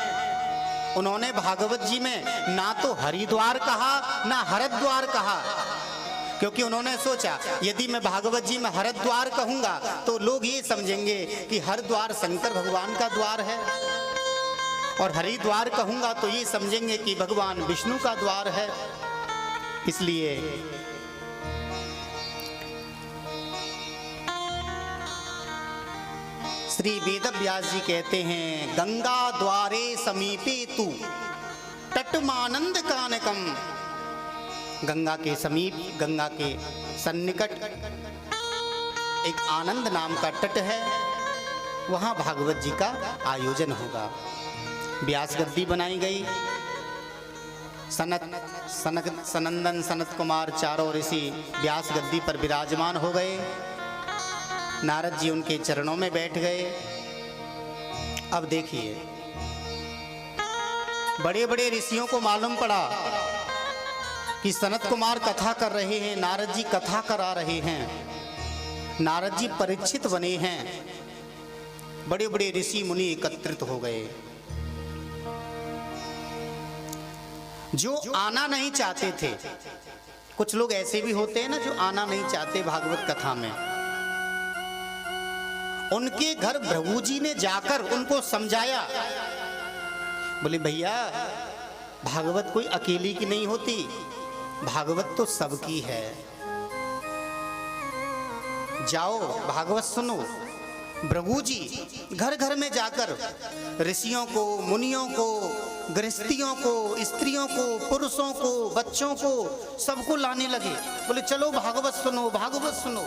उन्होंने भागवत जी में ना तो हरिद्वार कहा ना हरिद्वार कहा, क्योंकि उन्होंने सोचा यदि मैं भागवत जी में हरिद्वार कहूंगा तो लोग ये समझेंगे कि हरिद्वार शंकर भगवान का द्वार है, और हरिद्वार कहूंगा तो ये समझेंगे कि भगवान विष्णु का द्वार है। इसलिए श्री वेद व्यास जी कहते हैं, गंगा द्वारे समीपे तू तटमानंद कानकम। गंगा के समीप, गंगा के सन्निकट एक आनंद नाम का तट है, वहां भागवत जी का आयोजन होगा। व्यास गद्दी बनाई गई, सनंदन सनत कुमार चारों ऋषि व्यास गद्दी पर विराजमान हो गए। नारद जी उनके चरणों में बैठ गए। अब देखिए, बड़े बड़े ऋषियों को मालूम पड़ा कि सनत कुमार कथा कर रहे हैं, नारद जी कथा करा रहे हैं, नारद जी परीक्षित बने हैं। बड़े बड़े ऋषि मुनि एकत्रित हो गए। जो आना नहीं चाहते थे, कुछ लोग ऐसे भी होते हैं ना जो आना नहीं चाहते भागवत कथा में, उनके घर प्रभु जी ने जाकर उनको समझाया। बोले भैया, भागवत कोई अकेली की नहीं होती, भागवत तो सबकी है। जाओ भागवत सुनो। प्रभु जी घर घर में जाकर ऋषियों को, मुनियों को, गृहस्थियों को, स्त्रियों को, पुरुषों को, बच्चों को, सबको लाने लगे। बोले चलो भागवत सुनो, भागवत सुनो।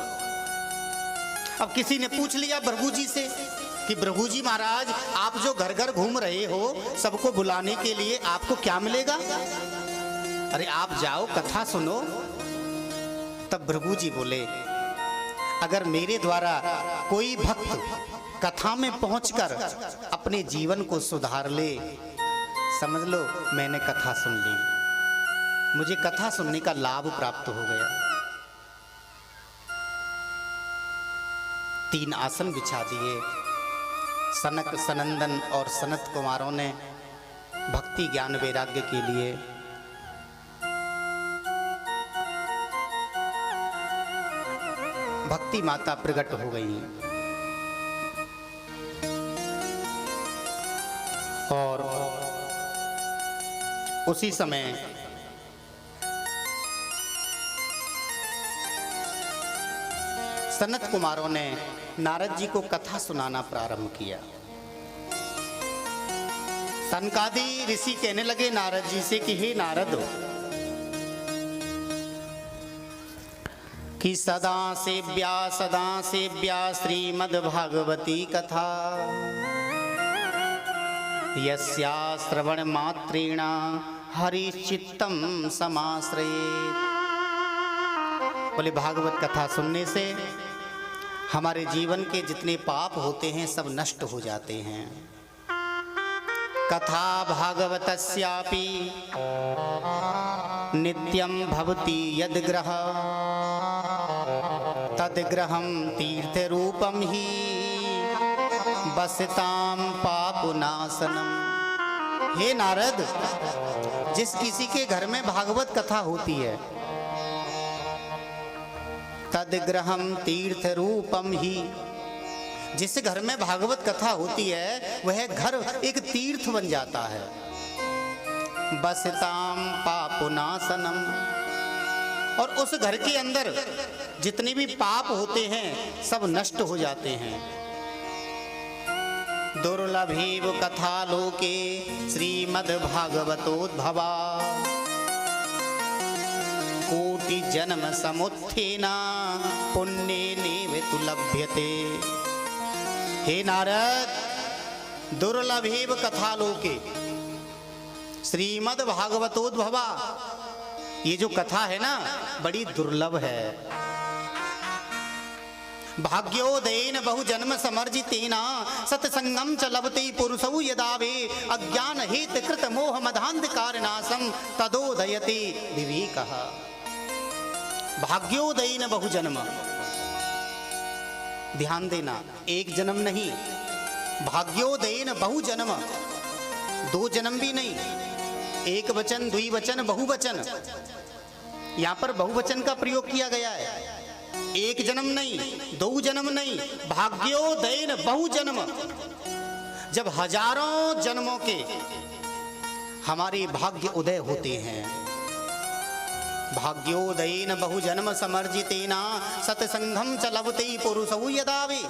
अब किसी ने पूछ लिया प्रभु जी से कि प्रभु जी महाराज आप जो घर घर घूम रहे हो सबको बुलाने के लिए, आपको क्या मिलेगा? अरे आप जाओ कथा सुनो। तब प्रभु जी बोले, अगर मेरे द्वारा कोई भक्त कथा में पहुंचकर अपने जीवन को सुधार ले, समझ लो मैंने कथा सुन ली, मुझे कथा सुनने का लाभ प्राप्त हो गया। 3 आसन बिछा दिए। सनक, सनंदन और सनत कुमारों ने भक्ति ज्ञान वैराग्य के लिए भक्ति माता प्रकट हो गई और उसी समय सनत कुमारों ने नारद जी को कथा सुनाना प्रारंभ किया। सनकादि ऋषि कहने लगे नारद जी से कि हे नारद, कि सदा सेव्या श्रीमद्भागवती कथा, यस्या श्रवण मात्रेण हरिचित्तम समाश्रयेत्। बोले भागवत कथा सुनने से हमारे जीवन के जितने पाप होते हैं सब नष्ट हो जाते हैं। कथा भागवतस्यापि नित्यं भवति यद्ग्रह, तद्ग्रहं तीर्थरूपं हि बसतां पापनाशनम। हे नारद, जिस किसी के घर में भागवत कथा होती है, तद्ग्रहं तीर्थरूपम ही, जिस घर में भागवत कथा होती है वह घर एक तीर्थ बन जाता है। बसताम पापनाशनम, और उस घर के अंदर जितने भी पाप होते हैं सब नष्ट हो जाते हैं। दुर्लभेव कथा लोके श्रीमद्भागवतोद्भवा, कोटि जन्म समुत्थेना पुण्येनेव तु लभ्यते। हे नारद, दुर्लभेव कथा लोके श्रीमद्भागवतोद्भवा, ये जो कथा है ना बड़ी दुर्लभ है। भाग्योदयेन बहुजन्म समर्जितेना सत्संगम च लभते पुरुषौ यदा वे, अज्ञान हेत कृत मोह मदान्धकारनाशम तदोदयते विवेकः। भाग्योदयेन बहुजन्म, ध्यान देना, एक जन्म नहीं, भाग्योदयेन बहुजन्म, 2 जन्म भी नहीं, एक वचन, द्विवचन, बहुवचन, यहां पर बहुवचन का प्रयोग किया गया है। एक जन्म नहीं, 2 जन्म नहीं, भाग्योदयेन बहुजन्म। जब हजारों जन्मों के हमारे भाग्य उदय होते हैं, भाग्योदयेन बहुजन्म समर्जितेना सत्संगम च लभते पुरुषौ यदा वे।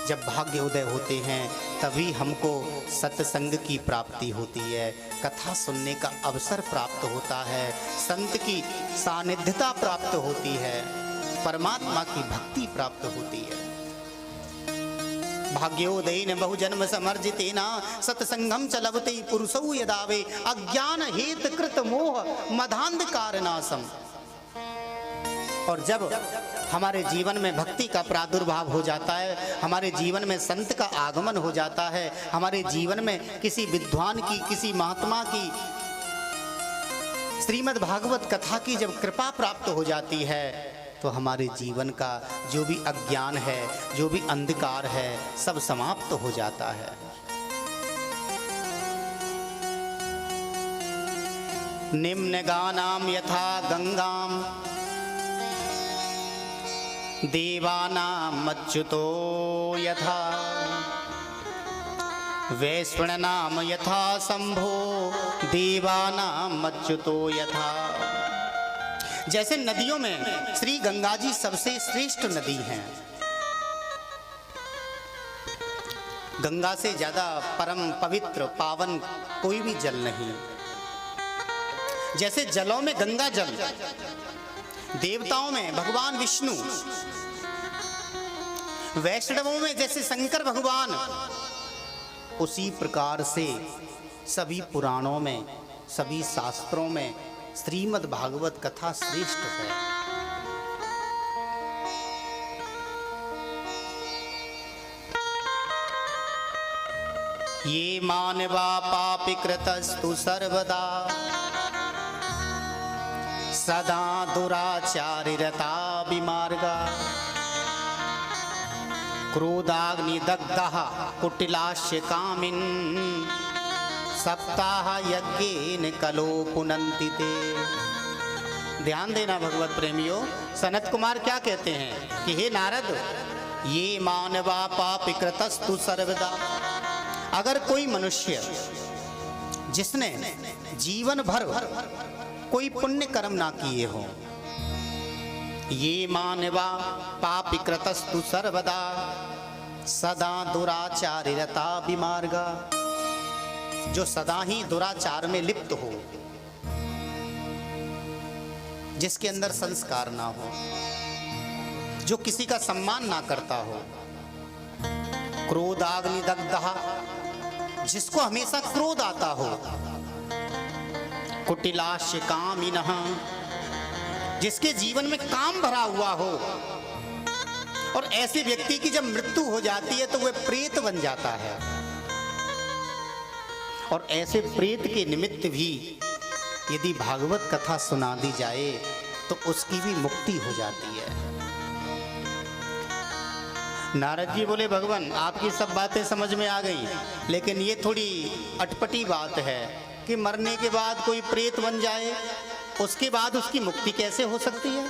जब भाग्य उदय होते हैं तभी हमको सत्संग की प्राप्ति होती है, कथा सुनने का अवसर प्राप्त होता है, संत की सानिध्यता प्राप्त होती है, परमात्मा की भक्ति प्राप्त होती है। भाग्योदयेन बहुजन्म समर्जितेना सत्संगम च लभते पुरुषौ यदा वे, अज्ञान हेत कृत मोह मदान्धकारनाशम। और जब हमारे जीवन में भक्ति का प्रादुर्भाव हो जाता है, हमारे जीवन में संत का आगमन हो जाता है, हमारे जीवन में किसी विद्वान की, किसी महात्मा की, श्रीमद् भागवत कथा की जब कृपा प्राप्त हो जाती है, तो हमारे जीवन का जो भी अज्ञान है, जो भी अंधकार है, सब समाप्त हो जाता है। निम्न गानाम यथा गंगाम देवानाम अच्युतो यथा, वैष्णनाम यथा शंभो देवानाम अच्युतो यथा। जैसे नदियों में श्री गंगा जी सबसे श्रेष्ठ नदी हैं। गंगा से ज्यादा परम पवित्र पावन कोई भी जल नहीं। जैसे जलों में गंगा जल, देवताओं में भगवान विष्णु, वैष्णवों में जैसे शंकर भगवान, उसी प्रकार से सभी पुराणों में, सभी शास्त्रों में श्रीमद् भागवत कथा श्रेष्ठ है। ये मानवा पापी कृतस्तु सर्वदा सदा दुराचारिरता विमार्गा क्रोधाग्निदग्धः कुटिलास्य कामिन् सप्ताह यज्ञेन कलो पुनन्ति ते। ध्यान देना भगवत प्रेमियों, सनत कुमार क्या कहते हैं कि हे नारद, ये मानवा पापी कृतस्तु सर्वदा, अगर कोई मनुष्य जिसने जीवन भर कोई पुण्य कर्म ना किए हो, ये मानवा पापी कृतस्तु सर्वदा सदा दुराचारिरता विमार्गा, जो सदा ही दुराचार में लिप्त हो, जिसके अंदर संस्कार ना हो, जो किसी का सम्मान ना करता हो, क्रोधाग्निदग्धः, जिसको हमेशा क्रोध आता हो, कुटिलास्य कामिनः, जिसके जीवन में काम भरा हुआ हो, और ऐसे व्यक्ति की जब मृत्यु हो जाती है तो वह प्रेत बन जाता है, और ऐसे प्रेत के निमित्त भी यदि भागवत कथा सुना दी जाए तो उसकी भी मुक्ति हो जाती है। नारद जी बोले, भगवान आपकी सब बातें समझ में आ गई, लेकिन ये थोड़ी अटपटी बात है कि मरने के बाद कोई प्रेत बन जाए, उसके बाद उसकी मुक्ति कैसे हो सकती है?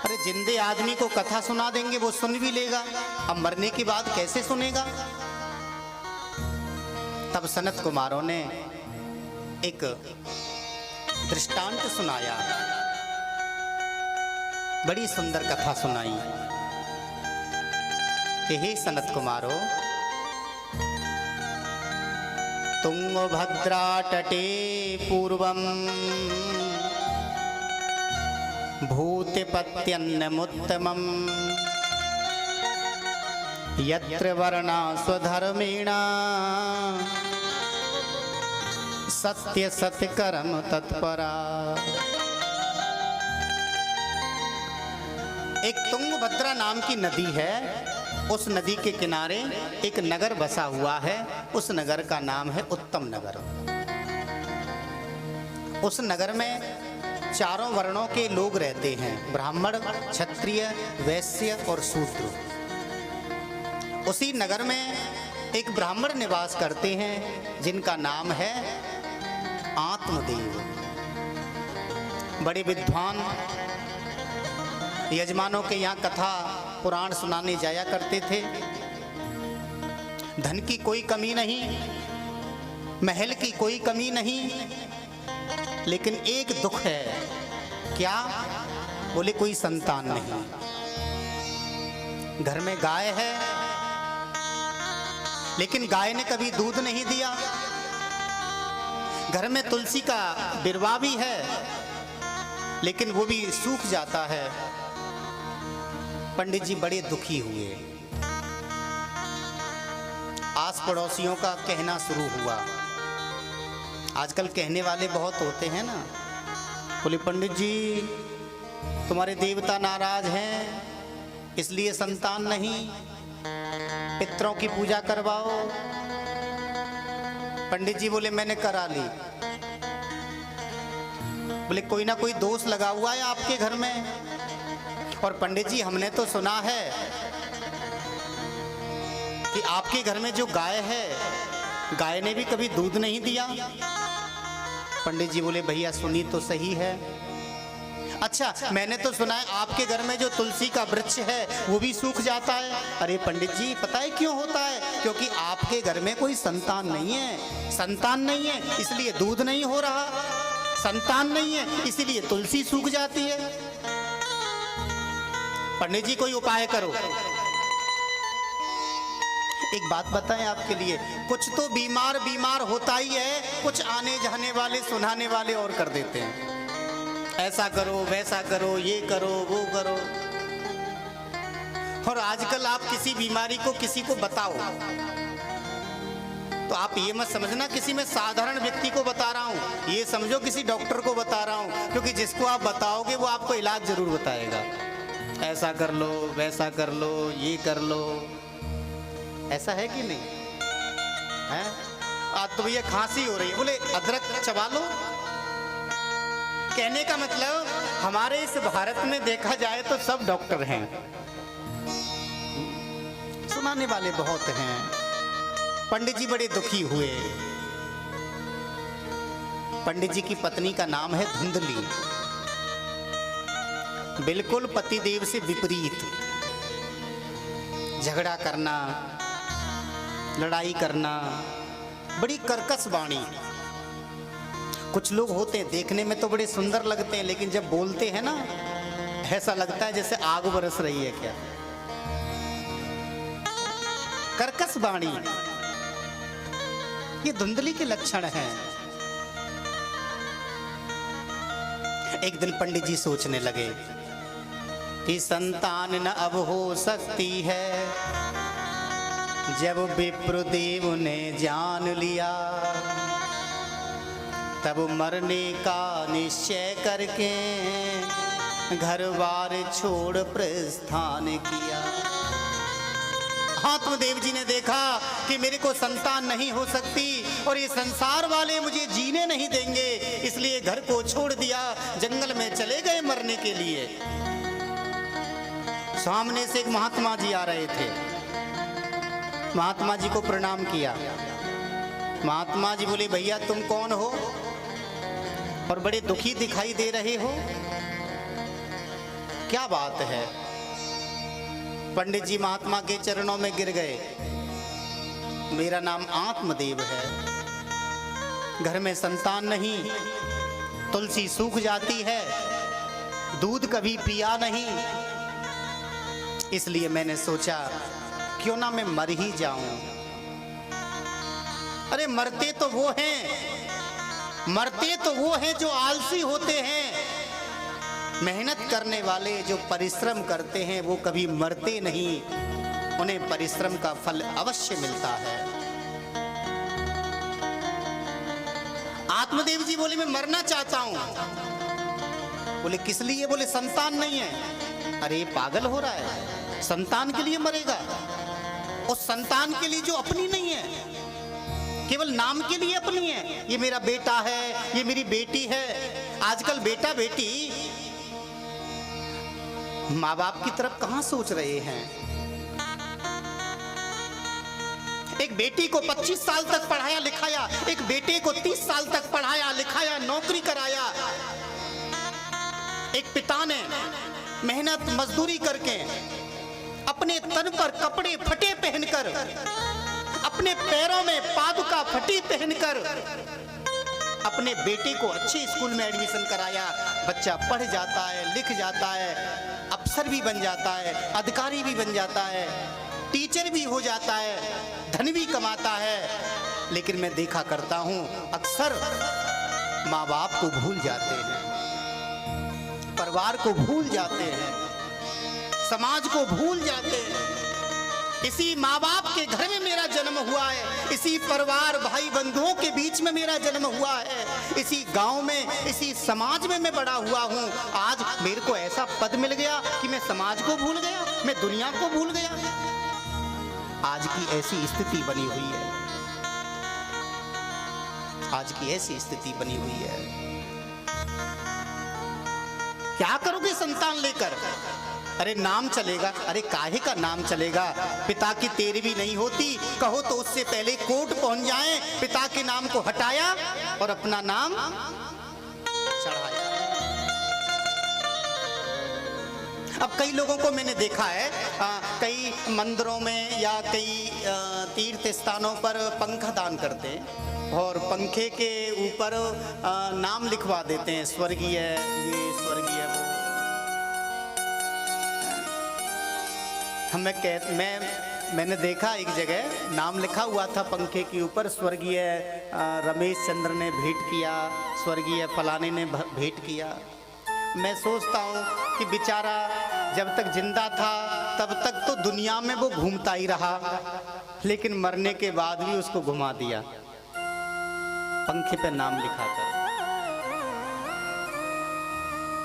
अरे जिंदे आदमी को कथा सुना देंगे वो सुन भी लेगा, अब मरने के बाद कैसे सुनेगा? तब सनत कुमारों ने एक दृष्टांत सुनाया, बड़ी सुंदर कथा सुनाई कि हे सनत कुमारो, तुंगभद्रा तटे पूर्वम भूतिपत्यन्नमुत्तमं यत्र वर्णा स्वधर्मेण सत्य सत्यकर्म तत्परा। एक तुंगभद्रा नाम की नदी है, उस नदी के किनारे एक नगर बसा हुआ है, उस नगर का नाम है उत्तम नगर। उस नगर में चारों वर्णों के लोग रहते हैं, ब्राह्मण, क्षत्रिय, वैश्य और शूद्र। उसी नगर में एक ब्राह्मण निवास करते हैं जिनका नाम है आत्मदेव। बड़े विद्वान, यजमानों के यहाँ कथा पुराण सुनाने जाया करते थे। धन की कोई कमी नहीं, महल की कोई कमी नहीं, लेकिन एक दुख है। क्या? बोले कोई संतान नहीं। घर में गाय है, लेकिन गाय ने कभी दूध नहीं दिया। घर में तुलसी का बिरवा भी है, लेकिन वो भी सूख जाता है। पंडित जी बड़े दुखी हुए। आस पड़ोसियों का कहना शुरू हुआ। आजकल कहने वाले बहुत होते हैं ना। बोले पंडित जी तुम्हारे देवता नाराज हैं, इसलिए संतान नहीं, पितरों की पूजा करवाओ। पंडित जी बोले मैंने करा ली। बोले कोई ना कोई दोष लगा हुआ है आपके घर में। और पंडित जी हमने तो सुना है कि आपके घर में जो गाय है, गाय ने भी कभी दूध नहीं दिया। पंडित जी बोले भैया सुनी तो सही है। अच्छा मैंने तो सुना है आपके घर में जो तुलसी का वृक्ष है वो भी सूख जाता है। अरे पंडित जी पता है क्यों होता है? क्योंकि आपके घर में कोई संतान नहीं है। संतान नहीं है इसलिए दूध नहीं हो रहा, संतान नहीं है इसलिए तुलसी सूख जाती है। पंडित जी कोई उपाय करो। एक बात बताएं आपके लिए, कुछ तो बीमार बीमार होता ही है, कुछ आने जाने वाले सुनाने वाले और कर देते हैं। ऐसा करो वैसा करो, ये करो वो करो। और आजकल आप किसी बीमारी को किसी को बताओ तो आप ये मत समझना किसी मैं साधारण व्यक्ति को बता रहा हूं, ये समझो किसी डॉक्टर को बता रहा हूं, क्योंकि जिसको आप बताओगे वो आपको इलाज जरूर बताएगा। ऐसा कर लो, वैसा कर लो, ये कर लो। ऐसा है कि नहीं है? आज तो भैया खांसी हो रही है, बोले अदरक चबा लो। कहने का मतलब हमारे इस भारत में देखा जाए तो सब डॉक्टर हैं, सुनाने वाले बहुत हैं। पंडित जी बड़े दुखी हुए। पंडित जी की पत्नी का नाम है धुंधली, बिल्कुल पतिदेव से विपरीत, झगड़ा करना, लड़ाई करना, बड़ी कर्कश वाणी। कुछ लोग होते हैं देखने में तो बड़े सुंदर लगते हैं, लेकिन जब बोलते हैं ना ऐसा लगता है जैसे आग बरस रही है क्या। कर्कश वाणी ये धुंधली के लक्षण हैं। एक दिन पंडित जी सोचने लगे कि संतान न अब हो सकती है, जब विप्रदेव ने जान लिया तब मरने का निश्चय करके घर बार छोड़ प्रस्थान किया। आत्मदेव जी ने देखा कि मेरे को संतान नहीं हो सकती और ये संसार वाले मुझे जीने नहीं देंगे, इसलिए घर को छोड़ दिया, जंगल में चले गए मरने के लिए। सामने से एक महात्मा जी आ रहे थे, महात्मा जी को प्रणाम किया। महात्मा जी बोले भैया तुम कौन हो और बड़े दुखी दिखाई दे रहे हो, क्या बात है। पंडित जी महात्मा के चरणों में गिर गए। मेरा नाम आत्मदेव है, घर में संतान नहीं, तुलसी सूख जाती है, दूध कभी पिया नहीं, इसलिए मैंने सोचा क्यों ना मैं मर ही जाऊं। अरे मरते तो वो हैं जो आलसी होते हैं, मेहनत करने वाले जो परिश्रम करते हैं वो कभी मरते नहीं, उन्हें परिश्रम का फल अवश्य मिलता है। आत्मदेव जी बोले मैं मरना चाहता हूं। बोले किस लिए? बोले संतान नहीं है। अरे पागल हो रहा है, संतान के लिए मरेगा? और संतान के लिए जो अपनी नहीं है, केवल नाम के लिए अपनी है। ये मेरा बेटा है, ये मेरी बेटी है। आजकल बेटा बेटी माँ बाप की तरफ कहां सोच रहे हैं। एक बेटी को 25 साल तक पढ़ाया लिखाया, एक बेटे को 30 साल तक पढ़ाया लिखाया, नौकरी कराया। एक पिता ने मेहनत मजदूरी करके अपने तन पर कपड़े फटे पहनकर, अपने पैरों में पादुका फटी पहनकर अपने बेटे को अच्छे स्कूल में एडमिशन कराया। बच्चा पढ़ जाता है, लिख जाता है, अफसर भी बन जाता है, अधिकारी भी बन जाता है, टीचर भी हो जाता है, धन भी कमाता है। लेकिन मैं देखा करता हूं अक्सर माँ बाप को भूल जाते हैं, परिवार को भूल जाते हैं, समाज को भूल जाते हैं। इसी माँ बाप के घर में मेरा जन्म हुआ है, इसी परिवार भाई बंधुओं के बीच में मेरा जन्म हुआ है, इसी गांव में, इसी समाज में मैं बड़ा हुआ हूँ। आज मेरे को ऐसा पद मिल गया कि मैं समाज को भूल गया, मैं दुनिया को भूल गया। आज की ऐसी स्थिति बनी हुई है, आज की ऐसी स्थिति बनी हुई है। क्या करोगे संतान लेकर? अरे नाम चलेगा। अरे काहे का नाम चलेगा? पिता की तेरवी नहीं होती, कहो तो उससे पहले कोर्ट पहुंच जाएं। पिता के नाम को हटाया और अपना नाम चढ़ाया। अब कई लोगों को मैंने देखा है, कई मंदिरों में या कई तीर्थ स्थानों पर पंखा दान करते हैं और पंखे के ऊपर नाम लिखवा देते हैं, स्वर्गीय ये, स्वर्गीय वो। मैंने देखा एक जगह नाम लिखा हुआ था पंखे के ऊपर, स्वर्गीय रमेश चंद्र ने भेंट किया, स्वर्गीय फलाने ने भेंट किया। मैं सोचता हूँ कि बेचारा जब तक जिंदा था तब तक तो दुनिया में वो घूमता ही रहा, लेकिन मरने के बाद भी उसको घुमा दिया पंखे पे नाम लिखाकर।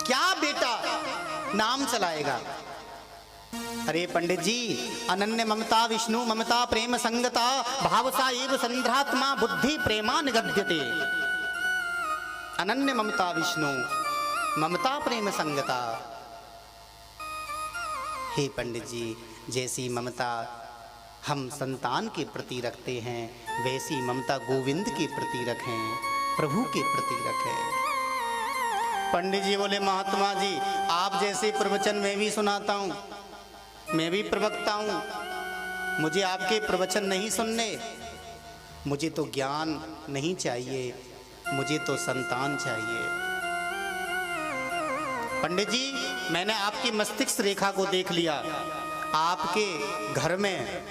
क्या बेटा नाम चलाएगा? अरे पंडित जी, अनन्य ममता विष्णु ममता प्रेम संगता भावसा एव संध्रात्मा बुद्धि प्रेमा निगद्यते। अनन्य ममता विष्णु ममता प्रेम संगता। हे पंडित जी, जैसी ममता हम संतान के प्रति रखते हैं, वैसी ममता गोविंद के प्रति रखें, प्रभु के प्रति रखें। पंडित जी बोले, महात्मा जी आप जैसे प्रवचन मैं भी सुनाता हूँ, मैं भी प्रवक्ता हूँ, मुझे आपके प्रवचन नहीं सुनने, मुझे तो ज्ञान नहीं चाहिए, मुझे तो संतान चाहिए। पंडित जी, मैंने आपकी मस्तिष्क रेखा को देख लिया, आपके घर में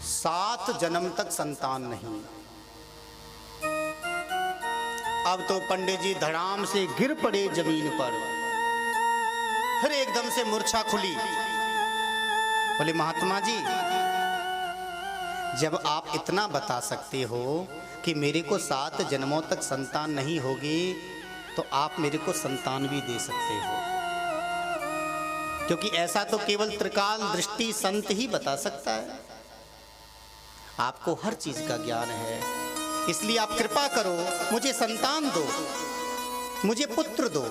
7 जन्म तक संतान नहीं। अब तो पंडित जी धड़ाम से गिर पड़े जमीन पर, फिर एकदम से मूर्छा खुली। बोले, महात्मा जी जब आप इतना बता सकते हो कि मेरे को 7 जन्मों तक संतान नहीं होगी, तो आप मेरे को संतान भी दे सकते हो, क्योंकि ऐसा तो केवल त्रिकाल दृष्टि संत ही बता सकता है। आपको हर चीज का ज्ञान है, इसलिए आप कृपा करो, मुझे संतान दो, मुझे पुत्र दो।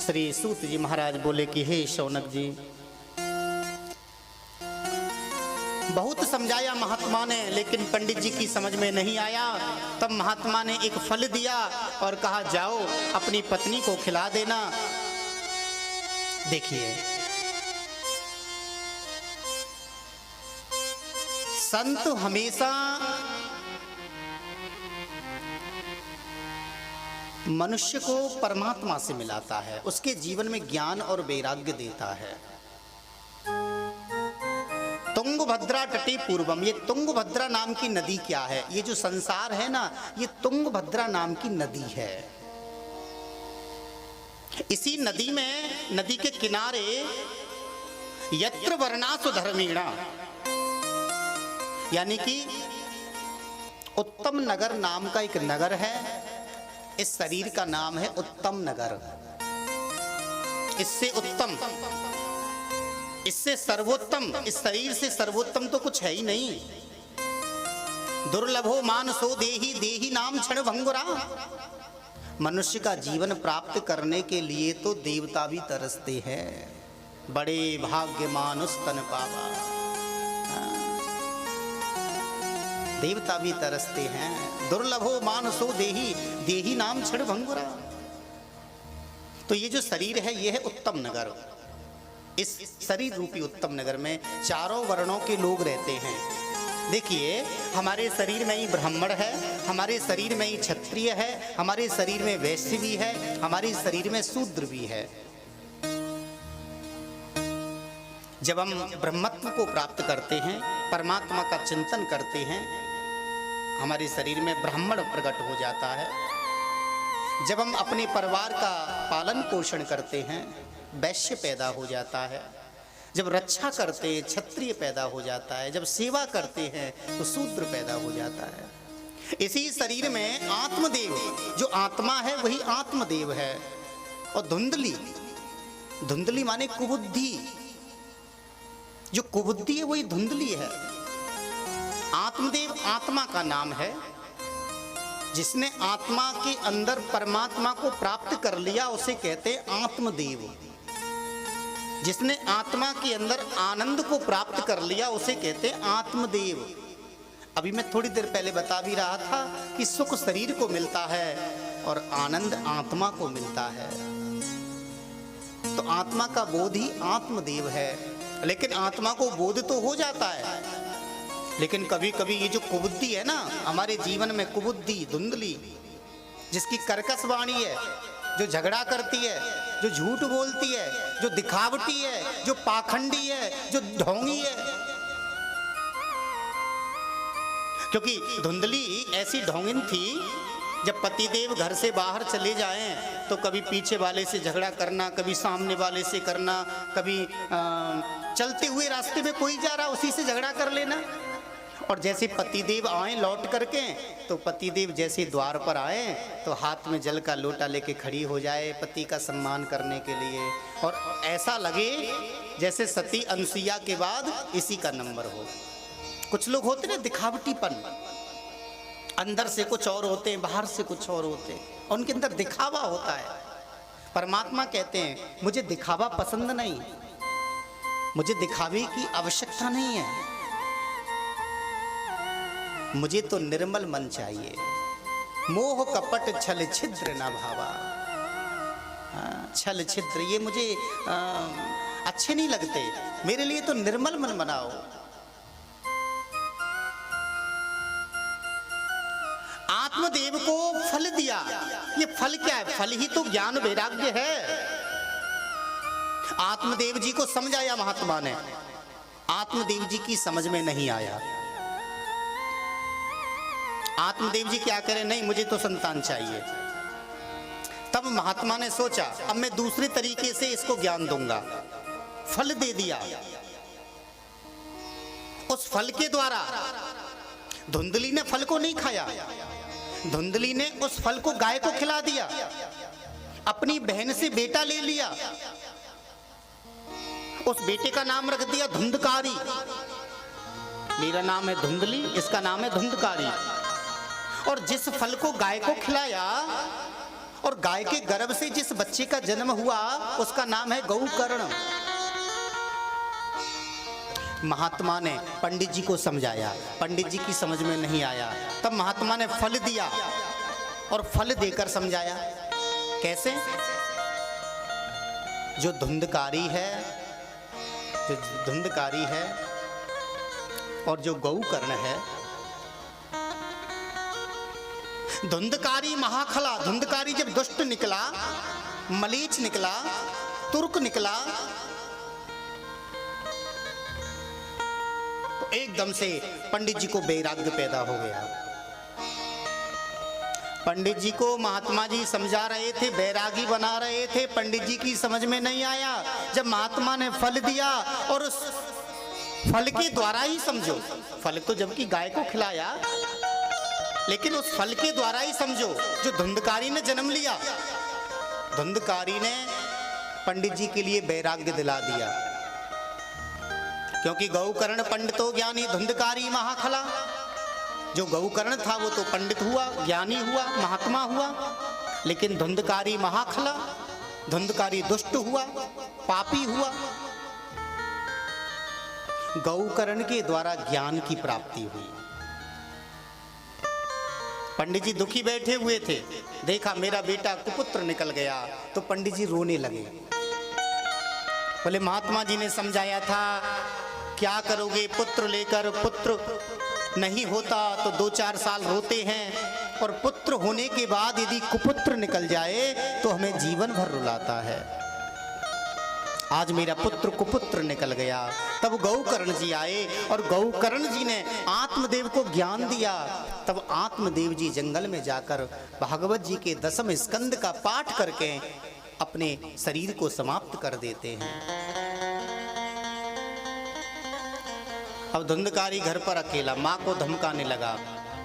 श्री सूत जी महाराज बोले कि हे शौनक जी, बहुत समझाया महात्मा ने, लेकिन पंडित जी की समझ में नहीं आया। तब महात्मा ने एक फल दिया और कहा, जाओ अपनी पत्नी को खिला देना। देखिए, संत हमेशा मनुष्य को परमात्मा से मिलाता है, उसके जीवन में ज्ञान और वैराग्य देता है। तुंगभद्रा तटे पूर्वम, ये तुंगभद्रा नाम की नदी क्या है? ये जो संसार है ना, ये तुंगभद्रा नाम की नदी है। इसी नदी में, नदी के किनारे यत्र वर्णासु धर्मीणा, यानी कि उत्तम नगर नाम का एक नगर है। इस शरीर का नाम है उत्तम नगर। इससे उत्तम, इससे सर्वोत्तम, इस शरीर से सर्वोत्तम तो कुछ है ही नहीं। दुर्लभो मानसो देही, देही नाम क्षण भंगुरा। मनुष्य का जीवन प्राप्त करने के लिए तो देवता भी तरसते हैं। बड़े भाग्य मानुष तन पावा, देवता भी तरसते हैं। दुर्लभो मानसो देही, देही नाम क्षण भंगुरा। तो ये जो शरीर है, ये है उत्तम नगर। इस शरीर रूपी उत्तम नगर में चारों वर्णों के लोग रहते हैं। देखिए, हमारे शरीर में ही ब्राह्मण है, हमारे शरीर में ही क्षत्रिय है, हमारे शरीर में वैश्य भी है, हमारे शरीर में शूद्र भी है। जब हम ब्रह्मत्व को प्राप्त करते हैं, परमात्मा का चिंतन करते हैं, हमारे शरीर में ब्राह्मण प्रकट हो जाता है। जब हम अपने परिवार का पालन पोषण करते हैं, वैश्य पैदा हो जाता है। जब रक्षा करते हैं, क्षत्रिय पैदा हो जाता है। जब सेवा करते हैं तो शूद्र पैदा हो जाता है। इसी शरीर में आत्मदेव, जो आत्मा है वही आत्मदेव है। और धुंधली, धुंधली माने कुबुद्धि, जो कुबुद्धि है वही धुंधली है। आत्मदेव आत्मा का नाम है। जिसने आत्मा के अंदर परमात्मा को प्राप्त कर लिया उसे कहते हैं आत्मदेव। जिसने आत्मा के अंदर आनंद को प्राप्त कर लिया उसे कहते हैं आत्मदेव। अभी मैं थोड़ी देर पहले बता भी रहा था कि सुख शरीर को मिलता है और आनंद आत्मा को मिलता है। तो आत्मा का बोध ही आत्मदेव है। लेकिन आत्मा को बोध तो हो जाता है, लेकिन कभी कभी ये जो कुबुद्धि है ना हमारे जीवन में, कुबुद्धि, धुंधली, जिसकी कर्कश वाणी है, जो झगड़ा करती है, जो झूठ बोलती है, जो दिखावटी है, जो पाखंडी है, जो ढोंगी है। क्योंकि धुंधली ऐसी ढोंगिन थी जब पतिदेव घर से बाहर चले जाएं तो कभी पीछे वाले से झगड़ा करना, कभी सामने वाले से करना, कभी चलते हुए रास्ते में कोई जा रहा उसी से झगड़ा कर लेना। और जैसे पतिदेव आए लौट करके, तो पतिदेव जैसे द्वार पर आए तो हाथ में जल का लोटा लेके खड़ी हो जाए पति का सम्मान करने के लिए, और ऐसा लगे जैसे सती अनुसुईया के बाद इसी का नंबर हो। कुछ लोग होते ना दिखावटीपन, अंदर से कुछ और होते हैं, बाहर से कुछ और होते हैं, उनके अंदर दिखावा होता है। परमात्मा कहते हैं मुझे दिखावा पसंद नहीं, मुझे दिखावे की आवश्यकता नहीं है, मुझे तो निर्मल मन चाहिए। मोह कपट छल छिद्र न भावा। छल छिद्र ये मुझे अच्छे नहीं लगते, मेरे लिए तो निर्मल मन बनाओ। आत्मदेव को फल दिया, ये फल क्या है? फल ही तो ज्ञान वैराग्य है। आत्मदेव जी को समझाया महात्मा ने, आत्मदेव जी की समझ में नहीं आया। आत्मदेव जी क्या करें? नहीं मुझे तो संतान चाहिए। तब महात्मा ने सोचा अब मैं दूसरे तरीके से इसको ज्ञान दूंगा, फल दे दिया। उस फल के द्वारा धुंधली ने फल को नहीं खाया, धुंधली ने उस फल को गाय को खिला दिया, अपनी बहन से बेटा ले लिया, उस बेटे का नाम रख दिया धुंधकारी। मेरा नाम है धुंधली, इसका नाम है धुंधकारी। और जिस फल को गाय को खिलाया और गाय के गर्भ से जिस बच्चे का जन्म हुआ उसका नाम है गौकर्ण। महात्मा ने पंडित जी को समझाया, पंडित जी की समझ में नहीं आया, तब महात्मा ने फल दिया और फल देकर समझाया। कैसे? जो धुंधकारी है, जो धुंधकारी है और जो गौकर्ण है, धुंधकारी महाखला, धुंधकारी जब दुष्ट निकला, मलीच निकला, तुर्क निकला, तो एकदम से पंडित जी को वैराग्य पैदा हो गया। पंडित जी को महात्मा जी समझा रहे थे, वैरागी बना रहे थे, पंडित जी की समझ में नहीं आया। जब महात्मा ने फल दिया और उस फल के द्वारा ही समझो, फल तो जबकि गाय को खिलाया, लेकिन उस फल के द्वारा ही समझो जो धुंधकारी ने जन्म लिया, धुंधकारी ने पंडित जी के लिए वैराग्य दिला दिया। क्योंकि गौकर्ण पंडितो ज्ञानी धुंधकारी महाखला, जो गौकर्ण था वो तो पंडित हुआ, ज्ञानी हुआ, महात्मा हुआ, लेकिन धुंधकारी महाखला, धुंधकारी दुष्ट हुआ, पापी हुआ। गौकर्ण के द्वारा ज्ञान की प्राप्ति हुई। पंडित जी दुखी बैठे हुए थे, देखा मेरा बेटा कुपुत्र निकल गया, तो पंडित जी रोने लगे। बोले महात्मा जी ने समझाया था क्या करोगे पुत्र लेकर, पुत्र नहीं होता तो 2-4 साल रोते हैं, और पुत्र होने के बाद यदि कुपुत्र निकल जाए तो हमें जीवन भर रुलाता है। आज मेरा पुत्र कुपुत्र निकल गया। तब गौकर्ण जी आए और गौकर्ण जी ने आत्मदेव को ज्ञान दिया। तब आत्मदेव जी जंगल में जाकर भागवत जी के 10वें स्कंद का पाठ करके अपने शरीर को समाप्त कर देते हैं। अब धुंधकारी घर पर अकेला, माँ को धमकाने लगा।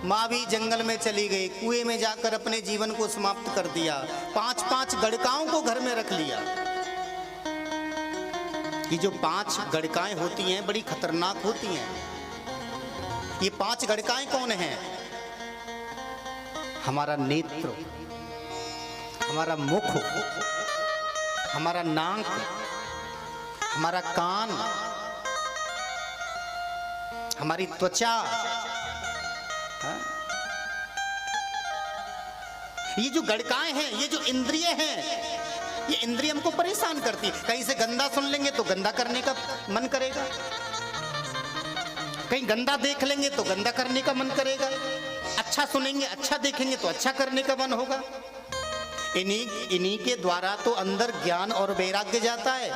माँ भी जंगल में चली गई, कुएं में जाकर अपने जीवन को समाप्त कर दिया। 5-5 गड़काओं को घर में रख लिया। ये जो 5 गड़काएं होती हैं बड़ी खतरनाक होती हैं। ये 5 गड़काएं कौन हैं? हमारा नेत्र, हमारा मुख, हमारा नाक, हमारा कान, हमारी त्वचा। ये जो गड़काएं हैं, ये जो इंद्रिय हैं, ये इंद्रिय हमको परेशान करती है। कहीं से गंदा सुन लेंगे तो गंदा करने का मन करेगा, कहीं गंदा देख लेंगे तो गंदा करने का मन करेगा, अच्छा सुनेंगे, अच्छा देखेंगे तो अच्छा करने का मन होगा। इन्हीं के द्वारा तो अंदर ज्ञान और वैराग्य जाता है,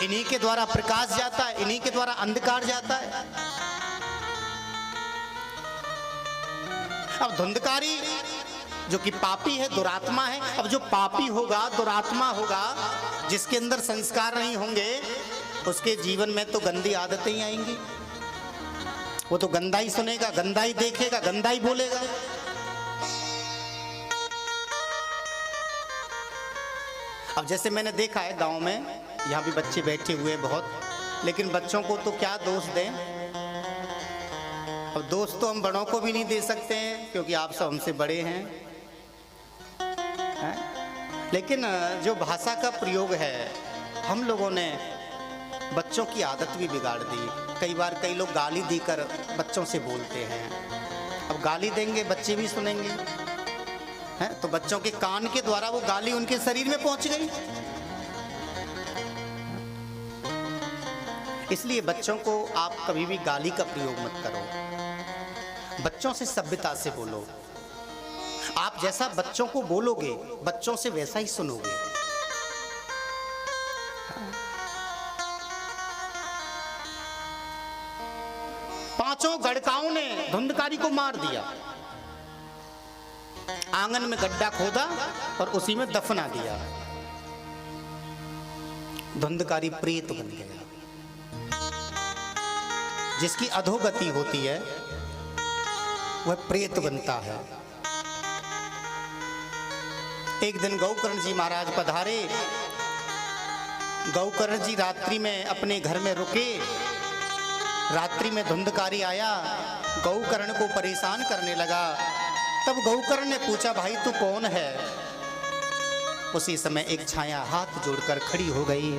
इन्हीं के द्वारा प्रकाश जाता है, इन्हीं के द्वारा अंधकार जाता है। अब धुंधकारी जो कि पापी है, दुरात्मा है। अब जो पापी होगा, दुरात्मा होगा, जिसके अंदर संस्कार नहीं होंगे, उसके जीवन में तो गंदी आदतें ही आएंगी। वो तो गंदा ही सुनेगा, गंदा ही देखेगा, गंदा ही बोलेगा। अब जैसे मैंने देखा है गांव में, यहाँ भी बच्चे बैठे हुए हैं बहुत, लेकिन बच्चों को तो क्या दोष दें। अब दोष तो हम बड़ों को भी नहीं दे सकते हैं, क्योंकि आप सब हमसे बड़े हैं। लेकिन जो भाषा का प्रयोग है, हम लोगों ने बच्चों की आदत भी बिगाड़ दी। कई बार कई लोग गाली देकर बच्चों से बोलते हैं। अब गाली देंगे, बच्चे भी सुनेंगे, हैं? तो बच्चों के कान के द्वारा वो गाली उनके शरीर में पहुंच गई। इसलिए बच्चों को आप कभी भी गाली का प्रयोग मत करो। बच्चों से सभ्यता से बोलो। आप जैसा बच्चों को बोलोगे, बच्चों से वैसा ही सुनोगे। पांचों गड़काओं ने धुंधकारी को मार दिया, आंगन में गड्ढा खोदा और उसी में दफना दिया। धुंधकारी प्रेत बन गया। जिसकी अधोगति होती है वह प्रेत बनता है। एक दिन गौकर्ण जी महाराज पधारे। गौकर्ण जी रात्रि में अपने घर में रुके। रात्रि में धुंधकारी आया, गौकर्ण को परेशान करने लगा। तब गौकर्ण ने पूछा, भाई तू कौन है? उसी समय एक छाया हाथ जोड़कर खड़ी हो गई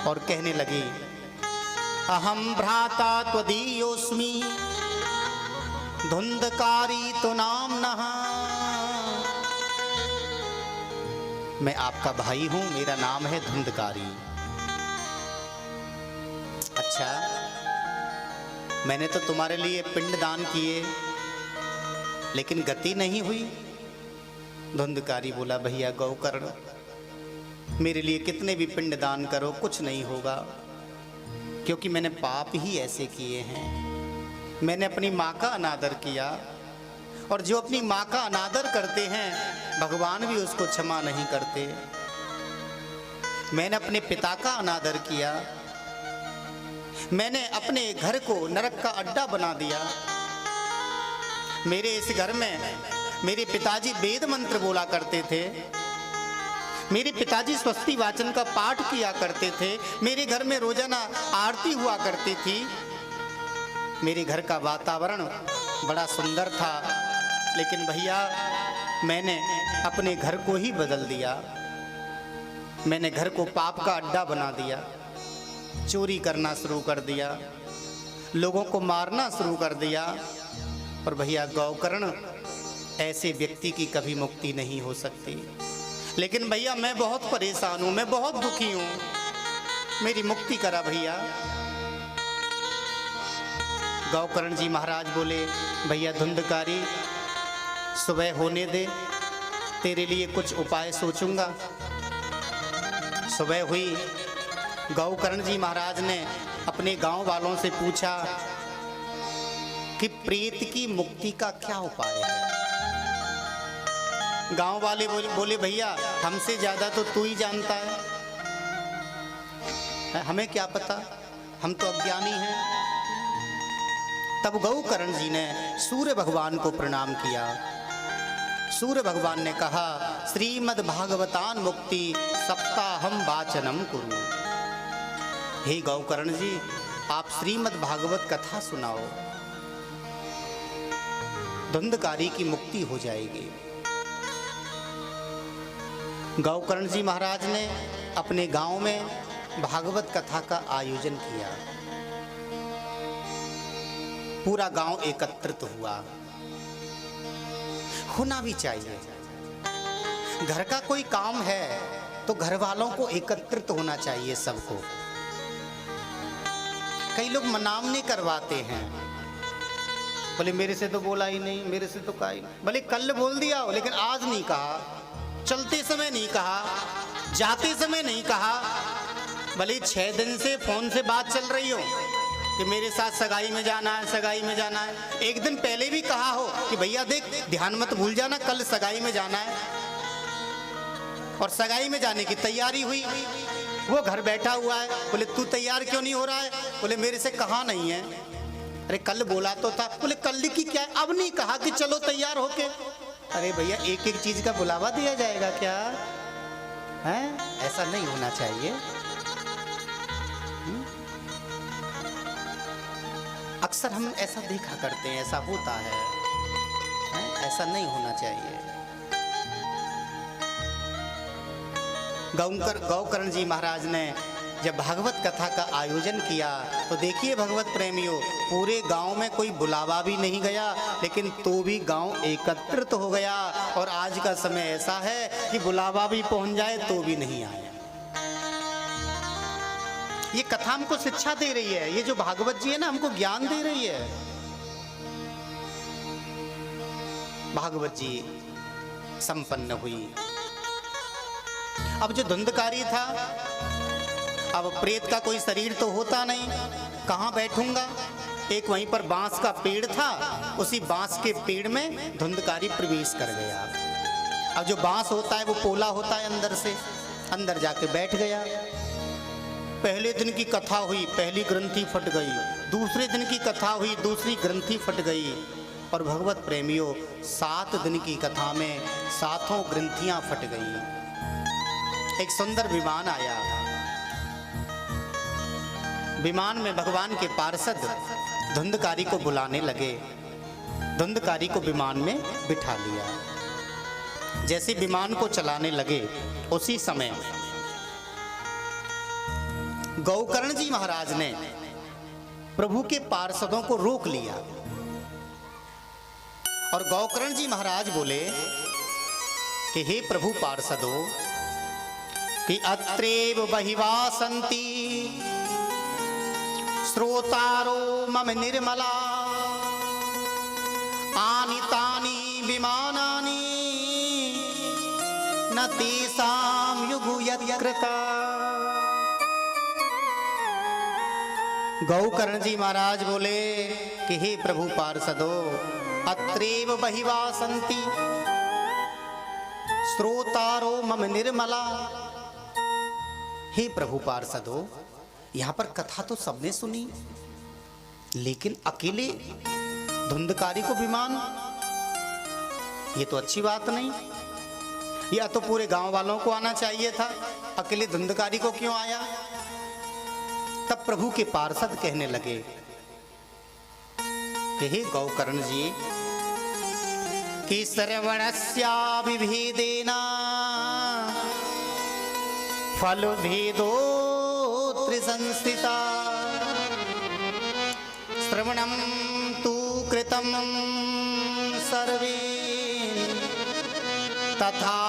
और कहने लगी, अहम भ्राता त्वदीयोस्मि धुंधकारी तो नाम नहा। मैं आपका भाई हूं, मेरा नाम है धुंधकारी। अच्छा, मैंने तो तुम्हारे लिए पिंड दान किए, लेकिन गति नहीं हुई। धुंधकारी बोला, भैया गौकर्ण, मेरे लिए कितने भी पिंड दान करो, कुछ नहीं होगा, क्योंकि मैंने पाप ही ऐसे किए हैं। मैंने अपनी माँ का अनादर किया, और जो अपनी माँ का अनादर करते हैं भगवान भी उसको क्षमा नहीं करते। मैंने अपने पिता का अनादर किया, मैंने अपने घर को नरक का अड्डा बना दिया। मेरे इस घर में मेरे पिताजी वेद मंत्र बोला करते थे, मेरे पिताजी स्वस्ति वाचन का पाठ किया करते थे, मेरे घर में रोजाना आरती हुआ करती थी। मेरे घर का वातावरण बड़ा सुंदर था, लेकिन भैया मैंने अपने घर को ही बदल दिया। मैंने घर को पाप का अड्डा बना दिया, चोरी करना शुरू कर दिया, लोगों को मारना शुरू कर दिया। और भैया गौकर्ण, ऐसे व्यक्ति की कभी मुक्ति नहीं हो सकती। लेकिन भैया मैं बहुत परेशान हूं, मैं बहुत दुखी हूं, मेरी मुक्ति करा भैया। गौकर्ण जी महाराज बोले, भैया धुंधकारी, सुबह होने दे, तेरे लिए कुछ उपाय सोचूंगा। सुबह हुई, गौकर्ण जी महाराज ने अपने गांव वालों से पूछा कि प्रेत की मुक्ति का क्या उपाय है। गांव वाले बोले, भैया हमसे ज्यादा तो तू ही जानता है, हमें क्या पता, हम तो अज्ञानी हैं। तब गौकर्ण जी ने सूर्य भगवान को प्रणाम किया। सूर्य भगवान ने कहा, श्रीमद् भागवतान मुक्ति सप्ताहम वाचनम कुरु। हे गौकर्ण जी, आप श्रीमद् भागवत कथा सुनाओ, धुंधकारी की मुक्ति हो जाएगी। गौकर्ण जी महाराज ने अपने गांव में भागवत कथा का आयोजन किया। पूरा गांव एकत्रित हुआ। होना भी चाहिए। घर का कोई काम है तो घर वालों को एकत्रित होना चाहिए सबको। कई लोग मनामने करवाते हैं, बोले मेरे से तो बोला ही नहीं, मेरे से तो कहा ही नहीं। भले कल बोल दिया हो, लेकिन आज नहीं कहा, चलते समय नहीं कहा, जाते समय नहीं कहा। भले 6 दिन से फोन से बात चल रही हो कि मेरे साथ सगाई में जाना है, सगाई में जाना है। एक दिन पहले भी कहा हो कि भैया देख ध्यान मत भूल जाना, कल सगाई में जाना है। और सगाई में जाने की तैयारी हुई, वो घर बैठा हुआ है। बोले तू तैयार क्यों नहीं हो रहा है? बोले मेरे से कहा नहीं है। अरे कल बोला तो था। बोले कल की क्या है, अब नहीं कहा कि चलो तैयार होके। अरे भैया एक एक चीज का बुलावा दिया जाएगा क्या है? ऐसा नहीं होना चाहिए। अक्सर हम ऐसा देखा करते हैं, ऐसा होता है? ऐसा नहीं होना चाहिए। गौकर्ण जी महाराज ने जब भागवत कथा का आयोजन किया तो देखिए भगवत प्रेमियों, पूरे गांव में कोई बुलावा भी नहीं गया, लेकिन तो भी गांव एकत्रित हो गया। और आज का समय ऐसा है कि बुलावा भी पहुंच जाए तो भी नहीं आया। ये कथा हमको शिक्षा दे रही है, ये जो भागवत जी है ना हमको ज्ञान दे रही है। भागवत जी संपन्न हुई। अब जो धुंधकारी था, अब प्रेत का कोई शरीर तो होता नहीं, कहाँ बैठूंगा? एक वहीं पर बांस का पेड़ था, उसी बांस के पेड़ में धुंधकारी प्रवेश कर गया। अब जो बांस होता है वो पोला होता है अंदर से, अंदर जाके बैठ गया। पहले दिन की कथा हुई, पहली ग्रंथि फट गई। दूसरे दिन की कथा हुई, दूसरी ग्रंथि फट गई। और भगवत प्रेमियों, 7 दिन की कथा में 7 ग्रंथियां फट गई। एक सुंदर विमान आया। विमान में भगवान के पार्षद धुंधकारी को बुलाने लगे। धुंधकारी को विमान में बिठा लिया। जैसे विमान को चलाने लगे उसी समय गौकर्ण जी महाराज ने प्रभु के पार्षदों को रोक लिया। और गौकर्ण जी महाराज बोले कि हे प्रभु पार्षदों, कि अत्रेव बहिवासन्ति श्रोतारो मम निर्मला आनीतानि विमानानि न तेषां युगुयत्कृता। गौकर्ण जी महाराज बोले कि हे प्रभु पार्षदों, अत्रेव बहिवासन्ति श्रोतारो मम निर्मला। हे प्रभु पार्षदों, यहाँ पर कथा तो सबने सुनी, लेकिन अकेले धुंधकारी को विमान, ये तो अच्छी बात नहीं। या तो पूरे गांव वालों को आना चाहिए था, अकेले धुंधकारी को क्यों आया? तब प्रभु के पार्षद कहने लगे कि हे गौकर्ण जी, कि श्रवणस्याभिभेदेन फल भेदो त्रिसंस्थिता। श्रवणं तु कृतं सर्वे तथा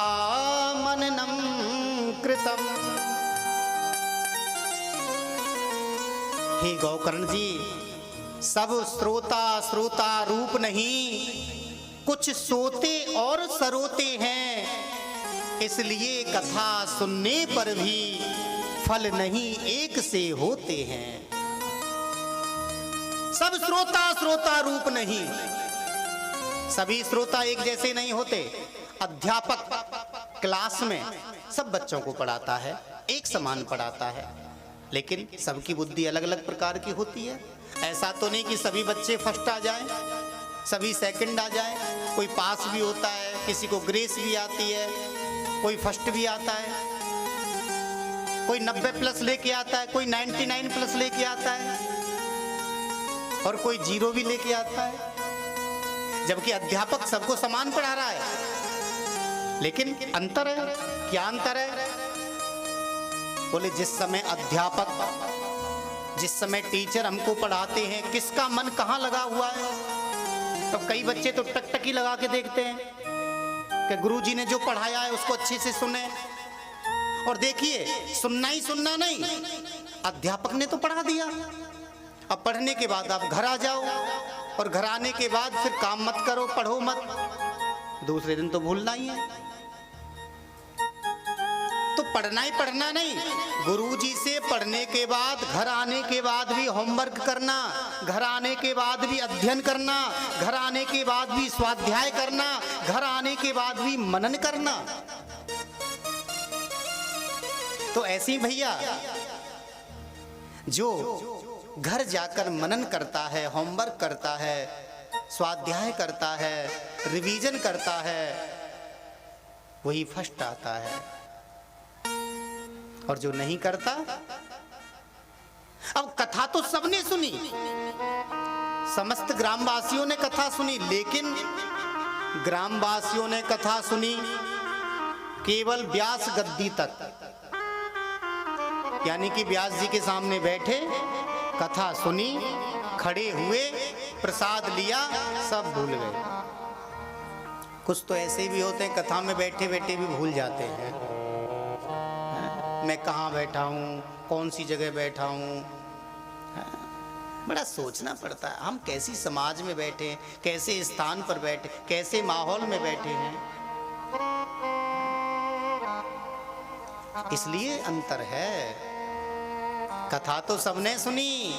मननं कृतं। हे गौकर्ण जी, सब श्रोता रूप नहीं, कुछ सोते और सरोते हैं। इसलिए कथा सुनने पर भी फल नहीं एक से होते हैं। सब श्रोता रूप नहीं, सभी श्रोता एक जैसे नहीं होते। अध्यापक क्लास में सब बच्चों को पढ़ाता है, एक समान पढ़ाता है, लेकिन सबकी बुद्धि अलग अलग प्रकार की होती है। ऐसा तो नहीं कि सभी बच्चे फर्स्ट आ जाएं, सभी सेकंड आ जाएं। कोई पास भी होता है, किसी को ग्रेस भी आती है, कोई फर्स्ट भी आता है, कोई 90 प्लस लेके आता है, कोई 99 प्लस लेके आता है, और कोई 0 भी लेके आता है। जबकि अध्यापक सबको समान पढ़ा रहा है, लेकिन अंतर है। क्या अंतर है? बोले जिस समय अध्यापक, जिस समय टीचर हमको पढ़ाते हैं, किसका मन कहाँ लगा हुआ है? तो कई बच्चे तो टकटकी लगा के देखते हैं कि गुरुजी ने जो पढ़ाया है उसको अच्छे से सुने। और देखिए, सुनना ही सुनना नहीं, अध्यापक ने तो पढ़ा दिया, अब पढ़ने के बाद आप घर आ जाओ, और घर आने के बाद फिर काम मत करो, पढ़ो मत, दूसरे दिन तो भूलना ही है। तो पढ़ना ही पढ़ना नहीं, गुरुजी से पढ़ने के बाद घर आने के बाद भी होमवर्क करना, घर आने के बाद भी अध्ययन करना, घर आने के बाद भी स्वाध्याय करना, घर आने के बाद भी मनन करना। तो ऐसे ही भैया जो घर जाकर मनन करता है, होमवर्क करता है, स्वाध्याय करता है, रिवीजन करता है, वही फर्स्ट आता है। और जो नहीं करता, अब कथा तो सबने सुनी, समस्त ग्रामवासियों ने कथा सुनी, लेकिन ग्रामवासियों ने कथा सुनी केवल व्यास गद्दी तक, यानी कि व्यास जी के सामने बैठे, कथा सुनी, खड़े हुए, प्रसाद लिया, सब भूल गए। कुछ तो ऐसे भी होते हैं कथा में बैठे बैठे भी भूल जाते हैं, मैं कहाँ बैठा हूँ, कौन सी जगह बैठा हूँ। बड़ा सोचना पड़ता है, हम कैसी समाज में बैठे हैं, कैसे स्थान पर बैठे, कैसे माहौल में बैठे हैं। इसलिए अंतर है। कथा तो सबने सुनी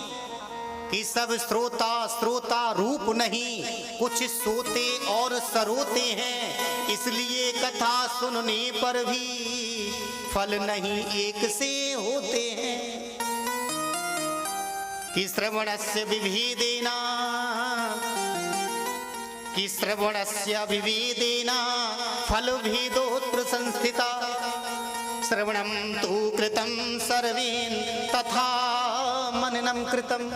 कि सब श्रोता रूप नहीं, कुछ सोते और सरोते हैं, इसलिए कथा सुनने पर भी फल नहीं एक से होते हैं। कि श्रवणस्य विविधेना, कि श्रवणस्य विविधेना फल भेदोत्र संस्थिता, श्रवणं तु कृतं सर्वेन तथा मननं कृतं।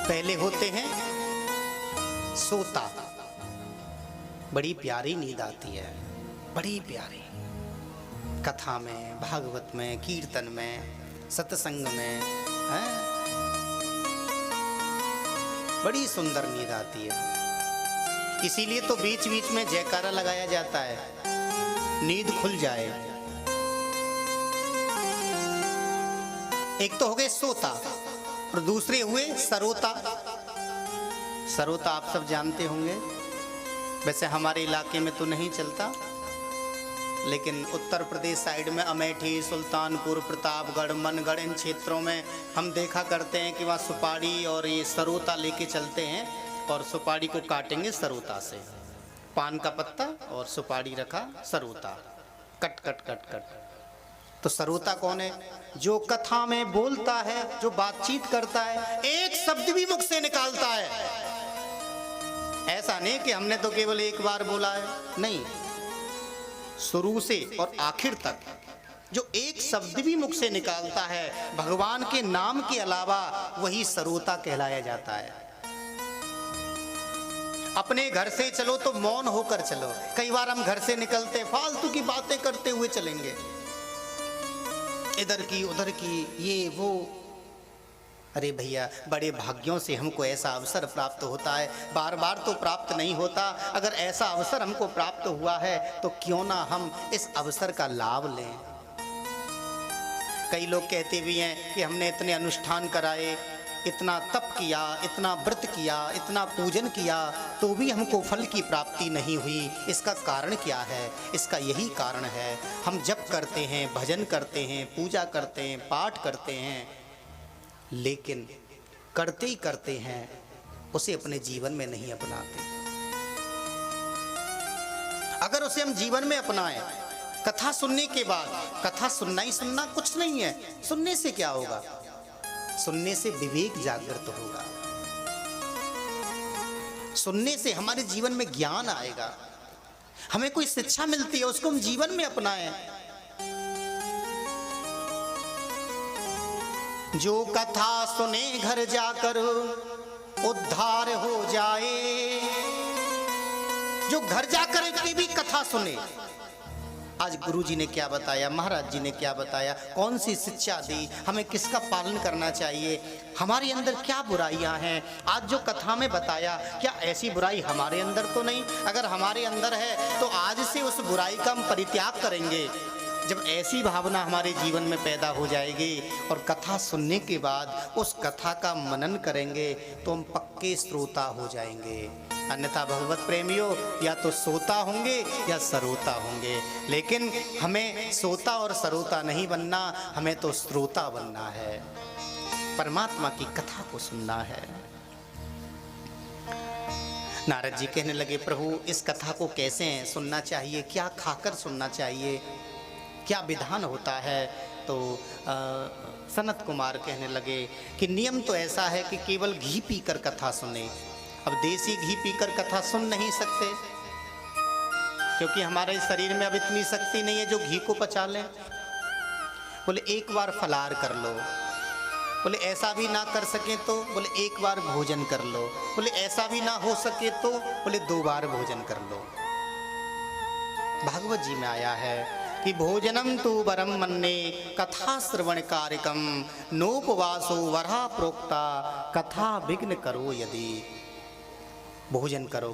पहले होते हैं सोता, बड़ी प्यारी नींद आती है, बड़ी प्यारी, कथा में, भागवत में, कीर्तन में, सत्संग में, है? बड़ी सुंदर नींद आती है। इसीलिए तो बीच बीच में जयकारा लगाया जाता है, नींद खुल जाए। एक तो हो गए सोता और दूसरे हुए सरोता। सरोता आप सब जानते होंगे, वैसे हमारे इलाके में तो नहीं चलता, लेकिन उत्तर प्रदेश साइड में अमेठी, सुल्तानपुर, प्रतापगढ़, मनगढ़, इन क्षेत्रों में हम देखा करते हैं कि वहाँ सुपारी और ये सरोता लेके चलते हैं और सुपारी को काटेंगे सरोता से। पान का पत्ता और सुपारी रखा, सरोता, कट कट कट कट। तो सरोता कौन है? जो कथा में बोलता है, जो बातचीत करता है, एक शब्द भी मुख से निकालता है। ऐसा नहीं कि हमने तो केवल एक बार बोला है, नहीं, शुरू से और आखिर तक जो एक शब्द भी मुख से निकालता है भगवान के नाम के अलावा, वही सरोता कहलाया जाता है। अपने घर से चलो तो मौन होकर चलो। कई बार हम घर से निकलते फालतू की बातें करते हुए चलेंगे, इधर की उधर की, ये वो। अरे भैया, बड़े भाग्यों से हमको ऐसा अवसर प्राप्त होता है, बार बार तो प्राप्त नहीं होता। अगर ऐसा अवसर हमको प्राप्त हुआ है तो क्यों ना हम इस अवसर का लाभ लें। कई लोग कहते भी हैं कि हमने इतने अनुष्ठान कराए, इतना तप किया, इतना व्रत किया, इतना पूजन किया, तो भी हमको फल की प्राप्ति नहीं हुई। इसका कारण क्या है? इसका यही कारण है, हम जप करते हैं, भजन करते हैं, पूजा करते हैं, पाठ करते हैं, लेकिन करते ही करते हैं, उसे अपने जीवन में नहीं अपनाते। अगर उसे हम जीवन में अपनाएं, कथा सुनने के बाद, कथा सुनना ही सुनना कुछ नहीं है, सुनने से क्या होगा? सुनने से विवेक जागृत होगा, सुनने से हमारे जीवन में ज्ञान आएगा, हमें कोई शिक्षा मिलती है, उसको हम जीवन में अपनाएं। जो कथा सुने घर जाकर उद्धार हो जाए, जो घर जाकर के भी कथा सुने। आज गुरुजी ने क्या बताया, महाराज जी ने क्या बताया, कौन सी शिक्षा दी, हमें किसका पालन करना चाहिए, हमारे अंदर क्या बुराइयां हैं, आज जो कथा में बताया, क्या ऐसी बुराई हमारे अंदर तो नहीं? अगर हमारे अंदर है तो आज से उस बुराई का हम परित्याग करेंगे। जब ऐसी भावना हमारे जीवन में पैदा हो जाएगी और कथा सुनने के बाद उस कथा का मनन करेंगे तो हम पक्के श्रोता हो जाएंगे। अन्यथा भगवत प्रेमियों या तो सोता होंगे या सरोता होंगे, लेकिन हमें सोता और सरोता नहीं बनना, हमें तो श्रोता बनना है, परमात्मा की कथा को सुनना है। नारद जी कहने लगे, प्रभु इस कथा को कैसे सुनना चाहिए, क्या खाकर सुनना चाहिए, क्या विधान होता है? तो सनत कुमार कहने लगे कि नियम तो ऐसा है कि केवल घी पीकर कथा सुने। अब देसी घी पीकर कथा सुन नहीं सकते, क्योंकि हमारे शरीर में अब इतनी शक्ति नहीं है जो घी को पचा लें। बोले एक बार फलार कर लो, बोले ऐसा भी ना कर सके तो बोले एक बार भोजन कर लो, बोले ऐसा भी ना हो सके तो बोले 2 बार भोजन कर लो। भागवत जी में आया है कि भोजनम तु वरम मन्ने कथा श्रवण कारिकम नोपवासो वरा प्रोक्ता कथा विघ्न करो यदि। भोजन करो,